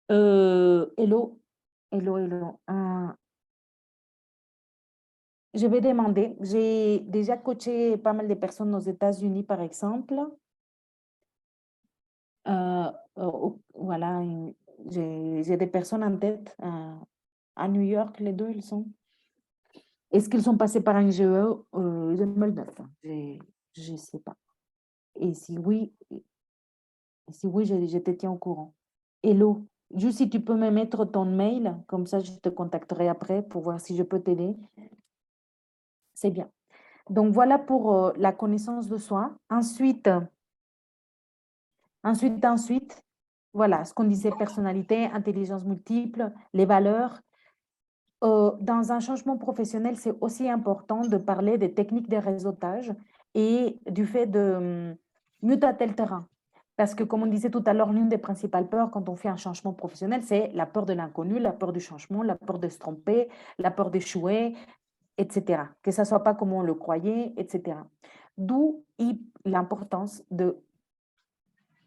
Hello, hello. Je vais demander. J'ai déjà coaché pas mal de personnes aux États-Unis, par exemple. Voilà, j'ai des personnes en tête à New York, les deux, ils sont. Est-ce qu'ils sont passés par un GE? Je me le note, je ne sais pas. Et si oui, je te tiens au courant. Hello, juste si tu peux me mettre ton mail, comme ça je te contacterai après pour voir si je peux t'aider. C'est bien. Donc voilà pour la connaissance de soi. Ensuite, voilà, ce qu'on disait, personnalité, intelligence multiple, les valeurs. Dans un changement professionnel, c'est aussi important de parler des techniques de réseautage et du fait de mieux tâter le terrain. Parce que, comme on disait tout à l'heure, l'une des principales peurs quand on fait un changement professionnel, c'est la peur de l'inconnu, la peur du changement, la peur de se tromper, la peur d'échouer, etc. Que ça ne soit pas comme on le croyait, etc. D'où l'importance de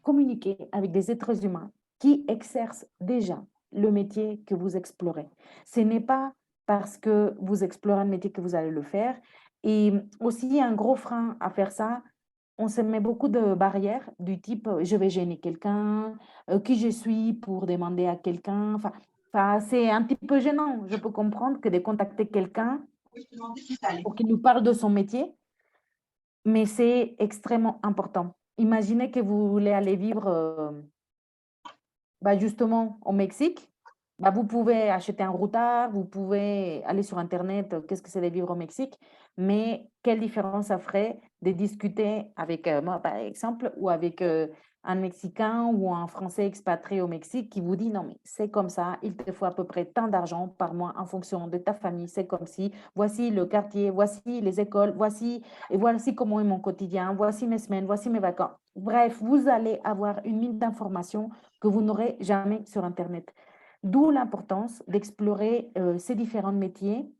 communiquer avec des êtres humains qui exercent déjà le métier que vous explorez. Ce n'est pas parce que vous explorez un métier que vous allez le faire. Et aussi, un gros frein à faire ça, on se met beaucoup de barrières du type je vais gêner quelqu'un, qui je suis pour demander à quelqu'un. Enfin, c'est un petit peu gênant. Je peux comprendre que de contacter quelqu'un pour qu'il nous parle de son métier, mais c'est extrêmement important. Imaginez que vous voulez aller vivre justement au Mexique bah, vous pouvez acheter un routard, vous pouvez aller sur internet, qu'est-ce que c'est de vivre au Mexique? Mais quelle différence ça ferait de discuter avec, moi par exemple, ou avec, un Mexicain ou un Français expatrié au Mexique qui vous dit: «Non mais c'est comme ça, il te faut à peu près tant d'argent par mois en fonction de ta famille, c'est comme si, voici le quartier, voici les écoles, voici comment est mon quotidien, voici mes semaines, voici mes vacances». Bref, vous allez avoir une mine d'informations que vous n'aurez jamais sur internet. D'où l'importance d'explorer, ces différents métiers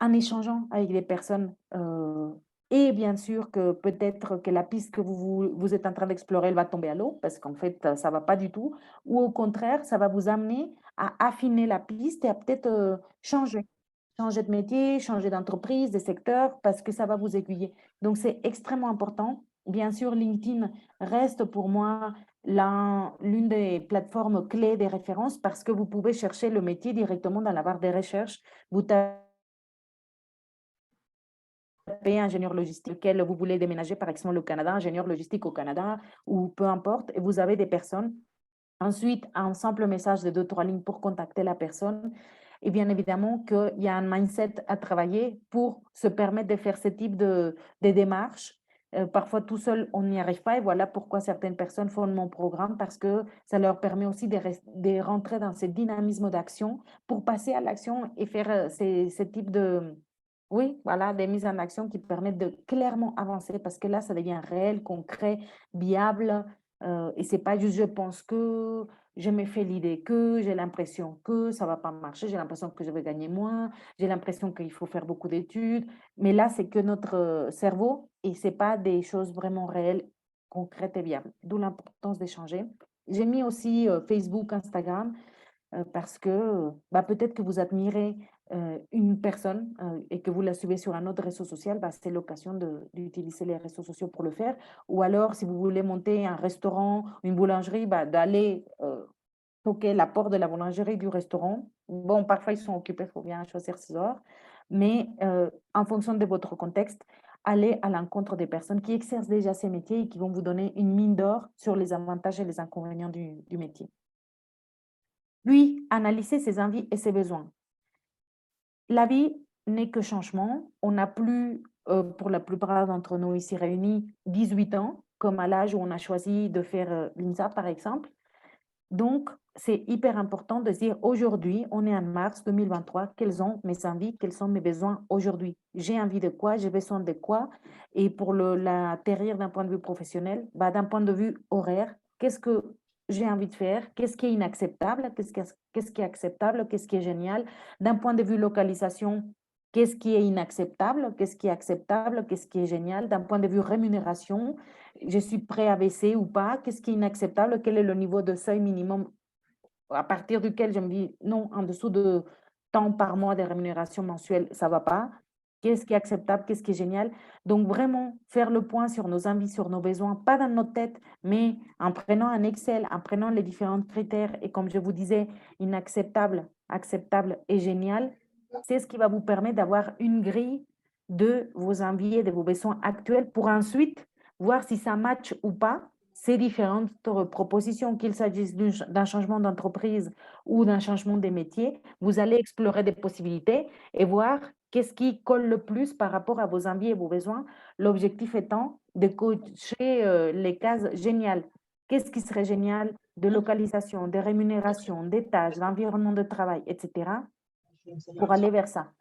en échangeant avec des personnes, et bien sûr que peut-être que la piste que vous êtes en train d'explorer, elle va tomber à l'eau parce qu'en fait, ça va pas du tout ou au contraire, ça va vous amener à affiner la piste et à peut-être, changer de métier, changer d'entreprise, de secteur parce que ça va vous aiguiller. Donc c'est extrêmement important. Bien sûr, LinkedIn reste pour moi l'une des plateformes clés des références parce que vous pouvez chercher le métier directement dans la barre des recherches. Vous tapez ingénieur logistique, lequel vous voulez déménager, par exemple, au Canada, ingénieur logistique au Canada ou peu importe, et vous avez des personnes. Ensuite, un simple message de 2-3 lignes pour contacter la personne. Et bien évidemment qu'il y a un mindset à travailler pour se permettre de faire ce type de démarches. Parfois, tout seul, on n'y arrive pas. Et voilà pourquoi certaines personnes font mon programme, parce que ça leur permet aussi de rentrer dans ce dynamisme d'action pour passer à l'action et faire ces types de... Oui, voilà, des mises en action qui permettent de clairement avancer, parce que là, ça devient réel, concret, viable, et c'est pas juste je pense que, je me fais l'idée que, j'ai l'impression que ça va pas marcher, j'ai l'impression que je vais gagner moins, j'ai l'impression qu'il faut faire beaucoup d'études. Mais là, c'est que notre cerveau et c'est pas des choses vraiment réelles, concrètes et viables. D'où l'importance d'échanger. J'ai mis aussi Facebook, Instagram, parce que bah, peut-être que vous admirez une personne et que vous la suivez sur un autre réseau social, bah, c'est l'occasion d'utiliser les réseaux sociaux pour le faire. Ou alors, si vous voulez monter un restaurant, une boulangerie, bah, d'aller toquer la porte de la boulangerie du restaurant. Bon, parfois, ils sont occupés, il faut bien choisir ses heures. Mais en fonction de votre contexte, allez à l'encontre des personnes qui exercent déjà ces métiers et qui vont vous donner une mine d'or sur les avantages et les inconvénients du métier. Puis, analysez ses envies et ses besoins. La vie n'est que changement. On n'a plus, pour la plupart d'entre nous ici réunis, 18 ans, comme à l'âge où on a choisi de faire l'INSA, par exemple. Donc, c'est hyper important de se dire aujourd'hui, on est en mars 2023, quelles sont mes envies, quels sont mes besoins aujourd'hui. J'ai envie de quoi, j'ai besoin de quoi. Et pour l'atterrir d'un point de vue professionnel, bah, d'un point de vue horaire, qu'est-ce que j'ai envie de faire, qu'est-ce qui est inacceptable, qu'est-ce qui est acceptable, qu'est-ce qui est génial. D'un point de vue localisation, qu'est-ce qui est inacceptable, qu'est-ce qui est acceptable, qu'est-ce qui est génial. D'un point de vue rémunération, je suis prêt à baisser ou pas, qu'est-ce qui est inacceptable, quel est le niveau de seuil minimum à partir duquel je me dis non, en dessous de tant par mois de rémunération mensuelle, ça va pas. Qu'est-ce qui est acceptable, qu'est-ce qui est génial. Donc vraiment faire le point sur nos envies, sur nos besoins, pas dans notre tête, mais en prenant un Excel, en prenant les différents critères et comme je vous disais, inacceptable, acceptable et génial, c'est ce qui va vous permettre d'avoir une grille de vos envies et de vos besoins actuels pour ensuite voir si ça match ou pas ces différentes propositions, qu'il s'agisse d'un changement d'entreprise ou d'un changement des métiers. Vous allez explorer des possibilités et voir qu'est-ce qui colle le plus par rapport à vos envies et vos besoins. L'objectif étant de cocher les cases géniales. Qu'est-ce qui serait génial de localisation, de rémunération, des tâches, d'environnement de travail, etc., pour aller vers ça.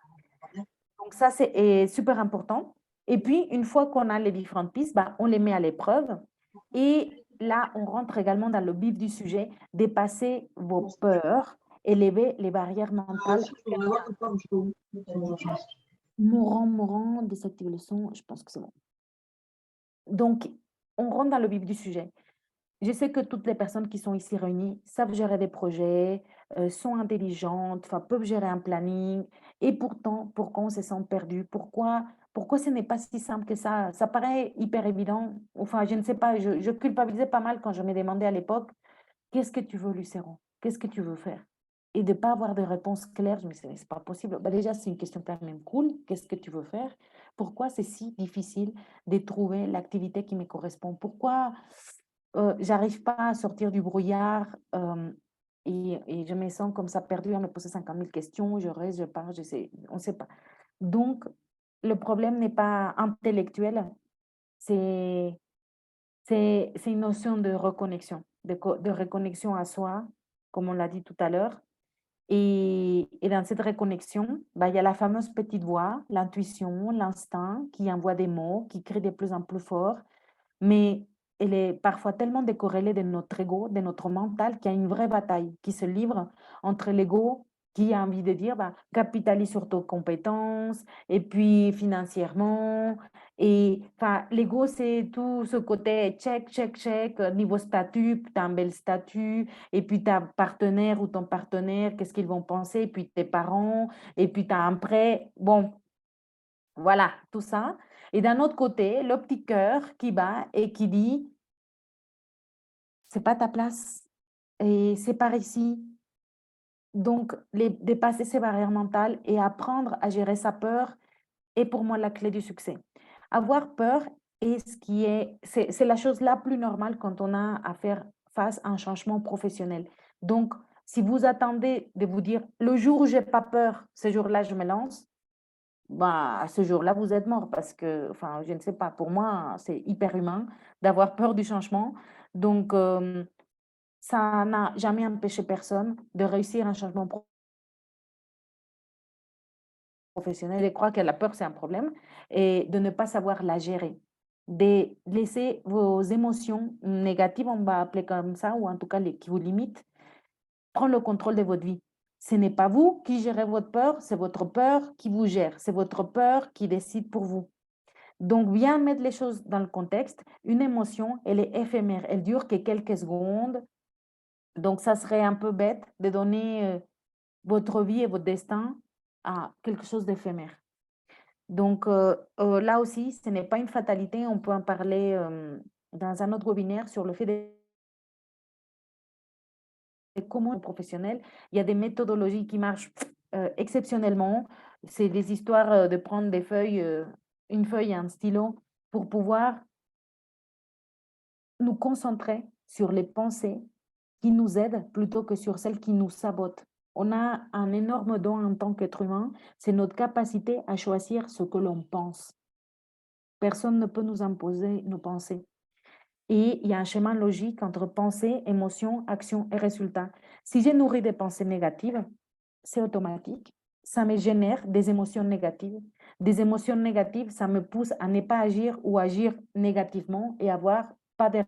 Donc ça, c'est super important. Et puis, une fois qu'on a les différentes pistes, bah, on les met à l'épreuve. Et là, on rentre également dans le vif du sujet, dépasser vos peurs, élever les barrières mentales. Mourant, désactiver le son, je pense que c'est bon. Donc, on rentre dans le vif du sujet. Je sais que toutes les personnes qui sont ici réunies savent gérer des projets, sont intelligentes, enfin, peuvent gérer un planning. Et pourtant, pourquoi on se sent perdu? Pourquoi ce n'est pas si simple que ça? Ça paraît hyper évident. Enfin, je ne sais pas, je culpabilisais pas mal quand je me demandais à l'époque, qu'est-ce que tu veux, Lucero? Qu'est-ce que tu veux faire? Et de ne pas avoir de réponse claire, je me disais, c'est pas possible. Bah, déjà, c'est une question quand même cool. Qu'est-ce que tu veux faire? Pourquoi c'est si difficile de trouver l'activité qui me correspond? Pourquoi j'arrive pas à sortir du brouillard, et je me sens comme ça perdue à me poser 50 000 questions, je reste, je pars, je sais, on ne sait pas. Donc, le problème n'est pas intellectuel, c'est c'est une notion de reconnexion, de reconnexion à soi, comme on l'a dit tout à l'heure. Et dans cette reconnexion, bah, il y a la fameuse petite voix, l'intuition, l'instinct qui envoie des mots, qui crie de plus en plus fort, mais elle est parfois tellement décorrélée de notre ego, de notre mental, qu'il y a une vraie bataille qui se livre entre l'ego qui a envie de dire bah, capitalise sur tes compétences et puis financièrement. Et enfin, l'ego, c'est tout ce côté check, check, check, niveau statut, tu as un bel statut, et puis ta partenaire ou ton partenaire, qu'est-ce qu'ils vont penser, et puis tes parents, et puis tu as un prêt. Bon, voilà, tout ça. Et d'un autre côté, le petit cœur qui bat et qui dit: «C'est pas ta place et c'est par ici». Donc dépasser ses barrières mentales et apprendre à gérer sa peur est pour moi la clé du succès. Avoir peur est ce qui est c'est la chose la plus normale quand on a à faire face à un changement professionnel. Donc si vous attendez de vous dire: «Le jour où j'ai pas peur, ce jour-là, je me lance», bah, ce jour-là, vous êtes mort parce que, enfin, je ne sais pas, pour moi, c'est hyper humain d'avoir peur du changement. Donc, ça n'a jamais empêché personne de réussir un changement professionnel. Je crois que la peur, c'est un problème et de ne pas savoir la gérer. De laisser vos émotions négatives, on va appeler comme ça, ou en tout cas les, qui vous limitent, prendre le contrôle de votre vie. Ce n'est pas vous qui gérez votre peur, c'est votre peur qui vous gère. C'est votre peur qui décide pour vous. Donc, bien mettre les choses dans le contexte, une émotion, elle est éphémère, elle dure que quelques secondes. Donc, ça serait un peu bête de donner votre vie et votre destin à quelque chose d'éphémère. Donc, là aussi, ce n'est pas une fatalité, on peut en parler dans un autre webinaire sur le fait de comment professionnel, il y a des méthodologies qui marchent exceptionnellement. C'est des histoires de prendre des feuilles, une feuille et un stylo pour pouvoir nous concentrer sur les pensées qui nous aident plutôt que sur celles qui nous sabotent. On a un énorme don en tant qu'être humain, c'est notre capacité à choisir ce que l'on pense. Personne ne peut nous imposer nos pensées. Et il y a un chemin logique entre pensée, émotion, action et résultat. Si j'ai nourri des pensées négatives, c'est automatique. Ça me génère des émotions négatives. Des émotions négatives, ça me pousse à ne pas agir ou agir négativement et avoir pas de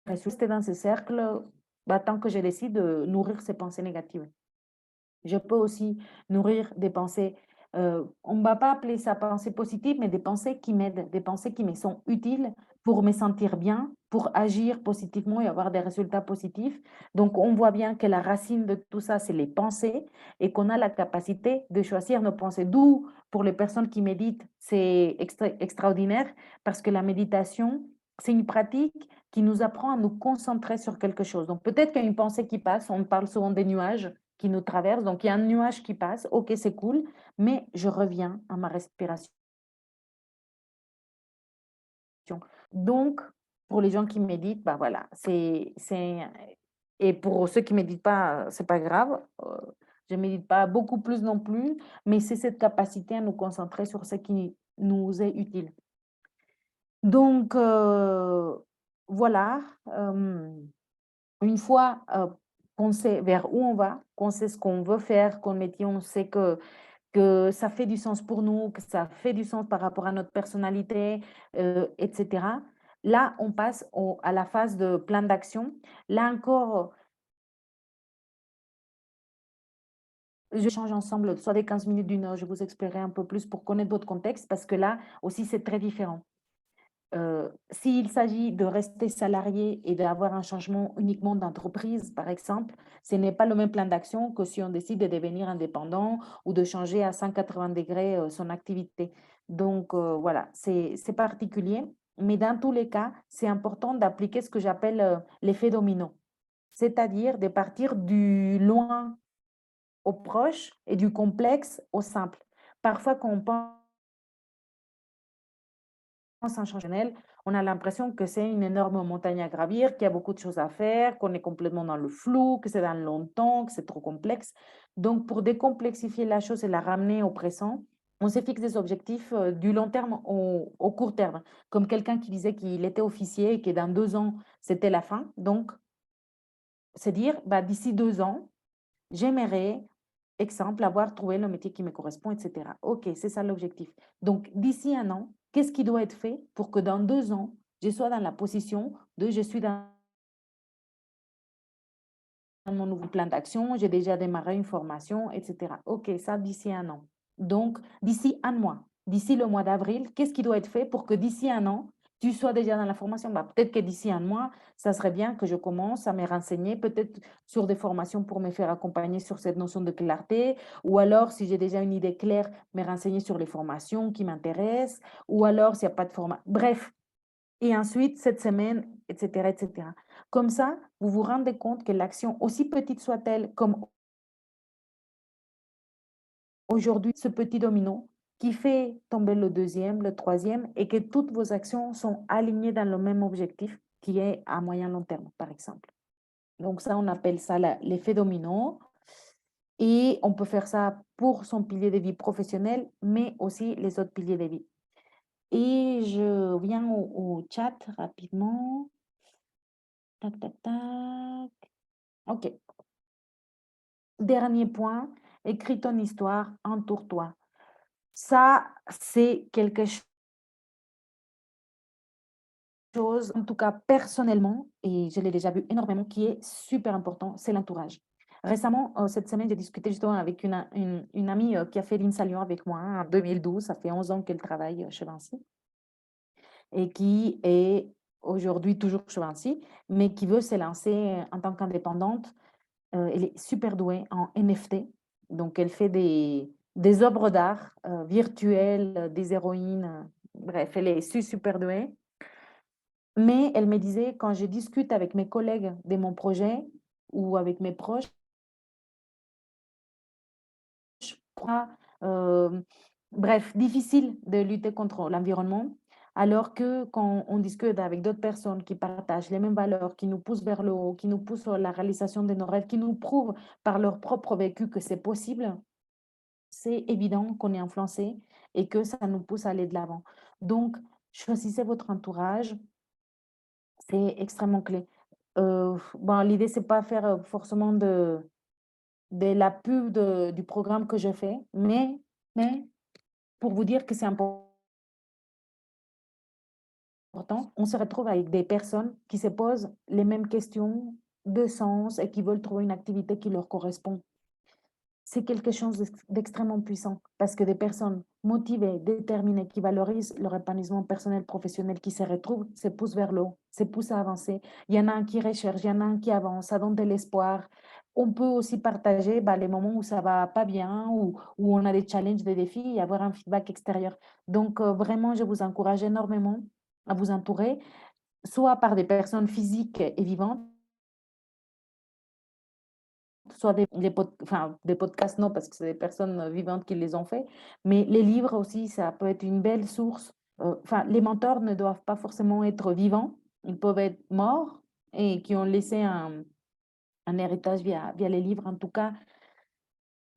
rester dans ce cercle, bah, tant que je décide de nourrir ces pensées négatives. Je peux aussi nourrir des pensées, on ne va pas appeler ça pensées positives, mais des pensées qui m'aident, des pensées qui me sont utiles pour me sentir bien, pour agir positivement et avoir des résultats positifs. Donc, on voit bien que la racine de tout ça, c'est les pensées et qu'on a la capacité de choisir nos pensées. D'où, pour les personnes qui méditent, c'est extraordinaire parce que la méditation, c'est une pratique qui nous apprend à nous concentrer sur quelque chose. Donc, peut-être qu'il y a une pensée qui passe, on parle souvent des nuages qui nous traverse. Donc, il y a un nuage qui passe. OK, c'est cool, mais je reviens à ma respiration. Donc, pour les gens qui méditent, bah voilà, et pour ceux qui méditent pas, c'est pas grave. Je médite pas beaucoup plus non plus, mais c'est cette capacité à nous concentrer sur ce qui nous est utile. Donc, voilà, une fois, qu'on sait vers où on va, qu'on sait ce qu'on veut faire, qu'on métier, on sait que ça fait du sens pour nous, que ça fait du sens par rapport à notre personnalité, et cetera. Là, on passe à la phase de plan d'action. Là encore, je change ensemble, soit des 15 minutes, d'une heure, je vous expliquerai un peu plus pour connaître votre contexte, parce que là aussi, c'est très différent. S'il s'agit de rester salarié et d'avoir un changement uniquement d'entreprise, par exemple, ce n'est pas le même plan d'action que si on décide de devenir indépendant ou de changer à 180 degrés son activité. Donc, voilà, c'est particulier, mais dans tous les cas, c'est important d'appliquer ce que j'appelle l'effet domino, c'est-à-dire de partir du loin au proche et du complexe au simple. Parfois, quand on pense inchangentionnel, on a l'impression que c'est une énorme montagne à gravir, qu'il y a beaucoup de choses à faire, qu'on est complètement dans le flou, que c'est dans longtemps, que c'est trop complexe. Donc, pour décomplexifier la chose et la ramener au présent, on s'est fixé des objectifs du long terme au court terme. Comme quelqu'un qui disait qu'il était officier et que dans 2 ans, c'était la fin. Donc, c'est dire, bah, d'ici 2 ans, j'aimerais, exemple, avoir trouvé le métier qui me correspond, etc. OK, c'est ça l'objectif. Donc, d'ici un an, qu'est-ce qui doit être fait pour que dans 2 ans, je sois dans la position de je suis dans mon nouveau plan d'action, j'ai déjà démarré une formation, etc. OK, ça d'ici un an. Donc, d'ici un mois, d'ici le mois d'avril, qu'est-ce qui doit être fait pour que d'ici un an, tu sois déjà dans la formation? Bah, peut-être que d'ici un mois, ça serait bien que je commence à me renseigner, peut-être sur des formations pour me faire accompagner sur cette notion de clarté, ou alors, si j'ai déjà une idée claire, me renseigner sur les formations qui m'intéressent, ou alors, s'il n'y a pas de formation. Bref, et ensuite, cette semaine, etc., etc. Comme ça, vous vous rendez compte que l'action, aussi petite soit-elle, comme aujourd'hui, ce petit domino, qui fait tomber le deuxième, le troisième, et que toutes vos actions sont alignées dans le même objectif, qui est à moyen long terme, par exemple. Donc ça, on appelle ça l'effet domino. Et on peut faire ça pour son pilier de vie professionnel, mais aussi les autres piliers de vie. Et je viens au chat rapidement. Tac, tac, tac. OK. Dernier point, écris ton histoire, entoure-toi. Ça, c'est quelque chose, en tout cas personnellement, et je l'ai déjà vu énormément, qui est super important, c'est l'entourage. Récemment, cette semaine, j'ai discuté justement avec une amie qui a fait l'INSA Lyon avec moi en 2012. Ça fait 11 ans qu'elle travaille chez Vinci et qui est aujourd'hui toujours chez Vinci, mais qui veut se lancer en tant qu'indépendante. Elle est super douée en NFT. Donc, elle fait des œuvres d'art virtuelles, des héroïnes. Bref, elle est super douée. Mais elle me disait, quand je discute avec mes collègues de mon projet ou avec mes proches, pas, bref, difficile de lutter contre l'environnement, alors que quand on discute avec d'autres personnes qui partagent les mêmes valeurs, qui nous poussent vers le haut, qui nous poussent à la réalisation de nos rêves, qui nous prouvent par leur propre vécu que c'est possible, c'est évident qu'on est influencé et que ça nous pousse à aller de l'avant. Donc, choisissez votre entourage, c'est extrêmement clé. Bon, l'idée, c'est pas faire forcément de la pub du programme que je fais, mais pour vous dire que c'est important, on se retrouve avec des personnes qui se posent les mêmes questions de sens et qui veulent trouver une activité qui leur correspond. C'est quelque chose d'extrêmement puissant parce que des personnes motivées, déterminées, qui valorisent leur épanouissement personnel, professionnel, qui se retrouvent, se poussent vers le haut, se poussent à avancer. Il y en a un qui recherche, il y en a un qui avance, ça donne de l'espoir. On peut aussi partager bah, les moments où ça va pas bien, où on a des challenges, des défis et avoir un feedback extérieur. Donc, vraiment, je vous encourage énormément à vous entourer, soit par des personnes physiques et vivantes, soit des podcasts, non, parce que c'est des personnes vivantes qui les ont fait, mais les livres aussi, ça peut être une belle source. Enfin, les mentors ne doivent pas forcément être vivants, ils peuvent être morts et qui ont laissé un héritage via les livres. En tout cas,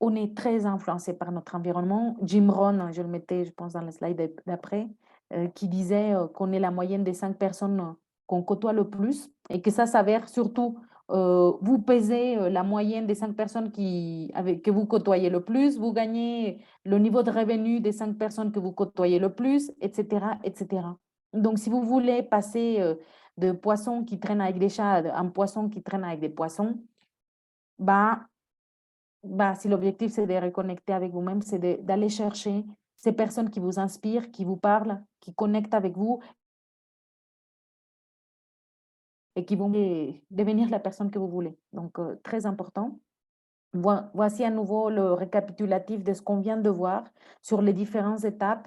on est très influencé par notre environnement. Jim Rohn, je le mettais, je pense, dans le slide d'après, qui disait qu'on est la moyenne des 5 personnes qu'on côtoie le plus et que ça s'avère surtout, vous pesez la moyenne des 5 personnes que vous côtoyez le plus, vous gagnez le niveau de revenu des 5 personnes que vous côtoyez le plus, etc., etc. Donc, si vous voulez passer de poissons qui traînent avec des chats à un poisson qui traîne avec des poissons, bah, bah, si l'objectif, c'est de reconnecter avec vous-même, c'est d'aller chercher ces personnes qui vous inspirent, qui vous parlent, qui connectent avec vous et qui vont devenir la personne que vous voulez. Donc, très important. Voici à nouveau le récapitulatif de ce qu'on vient de voir sur les différentes étapes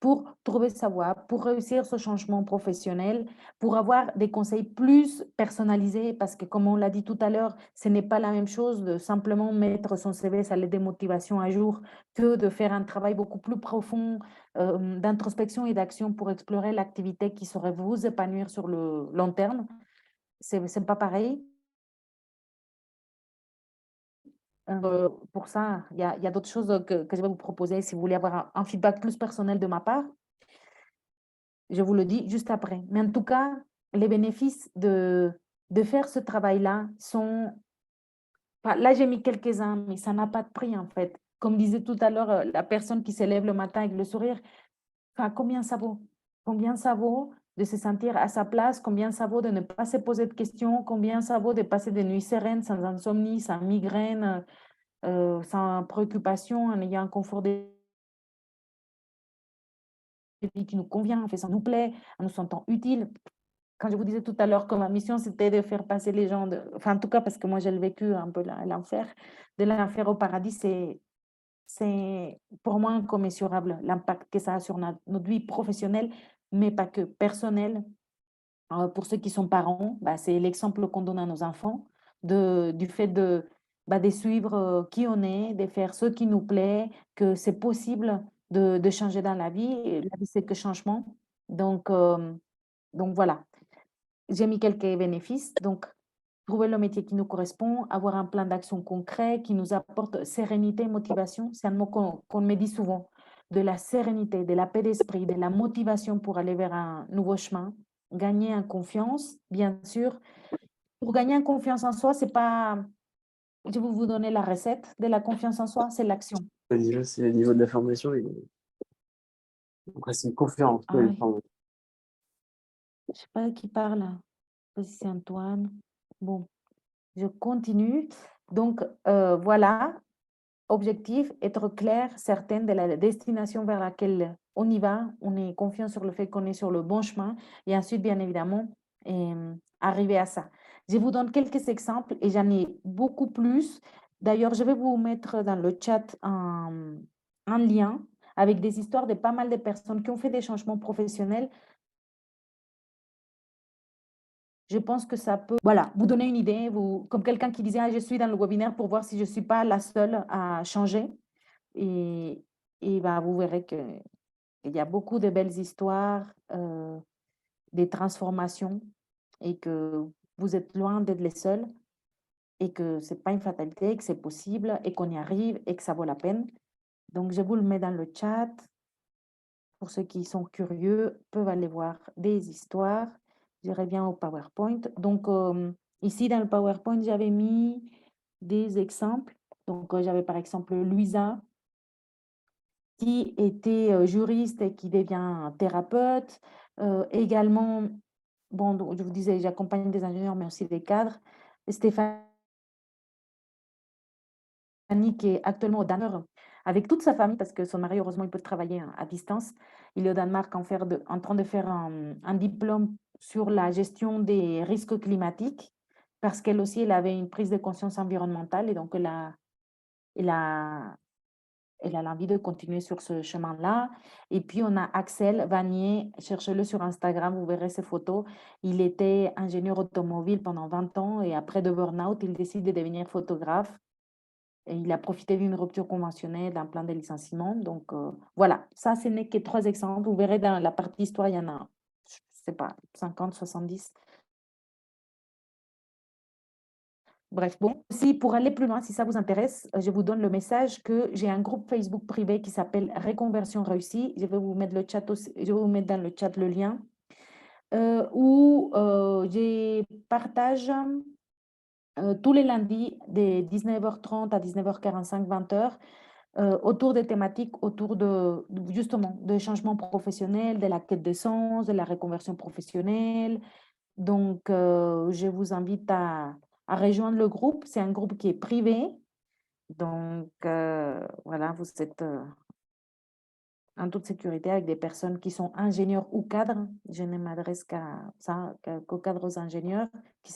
pour trouver sa voie, pour réussir ce changement professionnel, pour avoir des conseils plus personnalisés, parce que comme on l'a dit tout à l'heure, ce n'est pas la même chose de simplement mettre son CV, sa lettre de motivation à jour, que de faire un travail beaucoup plus profond d'introspection et d'action pour explorer l'activité qui saurait vous épanouir sur le long terme. C'est pas pareil. Pour ça, il y a d'autres choses que je vais vous proposer si vous voulez avoir un feedback plus personnel de ma part. Je vous le dis juste après. Mais en tout cas, les bénéfices de faire ce travail-là sont... Enfin, là, j'ai mis quelques-uns, mais ça n'a pas de prix en fait. Comme disait tout à l'heure, la personne qui se lève le matin avec le sourire, enfin, combien ça vaut? Combien ça vaut de se sentir à sa place? Combien ça vaut de ne pas se poser de questions? Combien ça vaut de passer des nuits sereines, sans insomnie, sans migraine, sans préoccupation, en ayant un confort de vie qui nous convient, en fait, ça nous plaît, en nous sentant utile. Quand je vous disais tout à l'heure que ma mission, c'était de faire passer les gens, enfin en tout cas parce que moi j'ai vécu un peu l'enfer, de l'enfer au paradis, c'est pour moi incommensurable l'impact que ça a sur notre vie professionnelle, mais pas que personnelle. Pour ceux qui sont parents, bah, c'est l'exemple qu'on donne à nos enfants du fait de suivre qui on est, de faire ce qui nous plaît, que c'est possible de changer dans la vie. Et la vie, c'est que changement. Donc, euh, donc voilà, j'ai mis quelques bénéfices. Donc, trouver le métier qui nous correspond, avoir un plan d'action concret qui nous apporte sérénité et motivation. C'est un mot qu'on me dit souvent. De la sérénité, de la paix d'esprit, de la motivation pour aller vers un nouveau chemin. Gagner en confiance, bien sûr. Pour gagner en confiance en soi, c'est pas... Je vais vous donner la recette de la confiance en soi, c'est l'action. Déjà, c'est le niveau de la formation. Après, c'est une conférence. Ah, je sais pas qui parle. Je sais pas si c'est Antoine. Bon, je continue. Donc, voilà. Objectif, être clair, certaine de la destination vers laquelle on y va, on est confiant sur le fait qu'on est sur le bon chemin et ensuite, bien évidemment, arriver à ça. Je vous donne quelques exemples et j'en ai beaucoup plus. D'ailleurs, je vais vous mettre dans le chat un lien avec des histoires de pas mal de personnes qui ont fait des changements professionnels. Je pense que ça peut, voilà, vous donner une idée, comme quelqu'un qui disait, ah, je suis dans le webinaire pour voir si je ne suis pas la seule à changer. Et, et bah, vous verrez qu'il y a beaucoup de belles histoires, des transformations, et que vous êtes loin d'être les seuls, et que ce n'est pas une fatalité, que c'est possible, et qu'on y arrive, et que ça vaut la peine. Donc, je vous le mets dans le chat. Pour ceux qui sont curieux, peuvent aller voir des histoires. Je reviens au PowerPoint. Donc, ici, dans le PowerPoint, j'avais mis des exemples. Donc, j'avais par exemple Louisa, qui était juriste et qui devient thérapeute. Également, bon, donc, je vous disais, j'accompagne des ingénieurs, mais aussi des cadres. Stéphanie, qui est actuellement au Danemark avec toute sa famille, parce que son mari, heureusement, il peut travailler à distance. Il est au Danemark en train de faire un diplôme sur la gestion des risques climatiques, parce qu'elle aussi, elle avait une prise de conscience environnementale et donc elle a elle a l'envie de continuer sur ce chemin-là. Et puis, on a Axel Vanier, cherchez-le sur Instagram, vous verrez ses photos. Il était ingénieur automobile pendant 20 ans et après de burn-out, il décide de devenir photographe. Et il a profité d'une rupture conventionnelle, d'un plan de licenciement. Donc, voilà, ça, ce n'est que 3 exemples. Vous verrez dans la partie histoire, il y en a, je ne sais pas, 50, 70. Bref, bon, si pour aller plus loin, si ça vous intéresse, je vous donne le message que j'ai un groupe Facebook privé qui s'appelle Reconversion réussie. Je vais vous mettre le chat aussi, je vais vous mettre dans le chat le lien où je partage tous les lundis de 19h30 à 19h45, 20h autour des thématiques, autour justement de changement professionnel, de la quête de sens, de la reconversion professionnelle. Donc, je vous invite à rejoindre le groupe. C'est un groupe qui est privé. Donc, voilà, vous êtes en toute sécurité avec des personnes qui sont ingénieurs ou cadres. Je ne m'adresse qu'aux cadres ingénieurs qui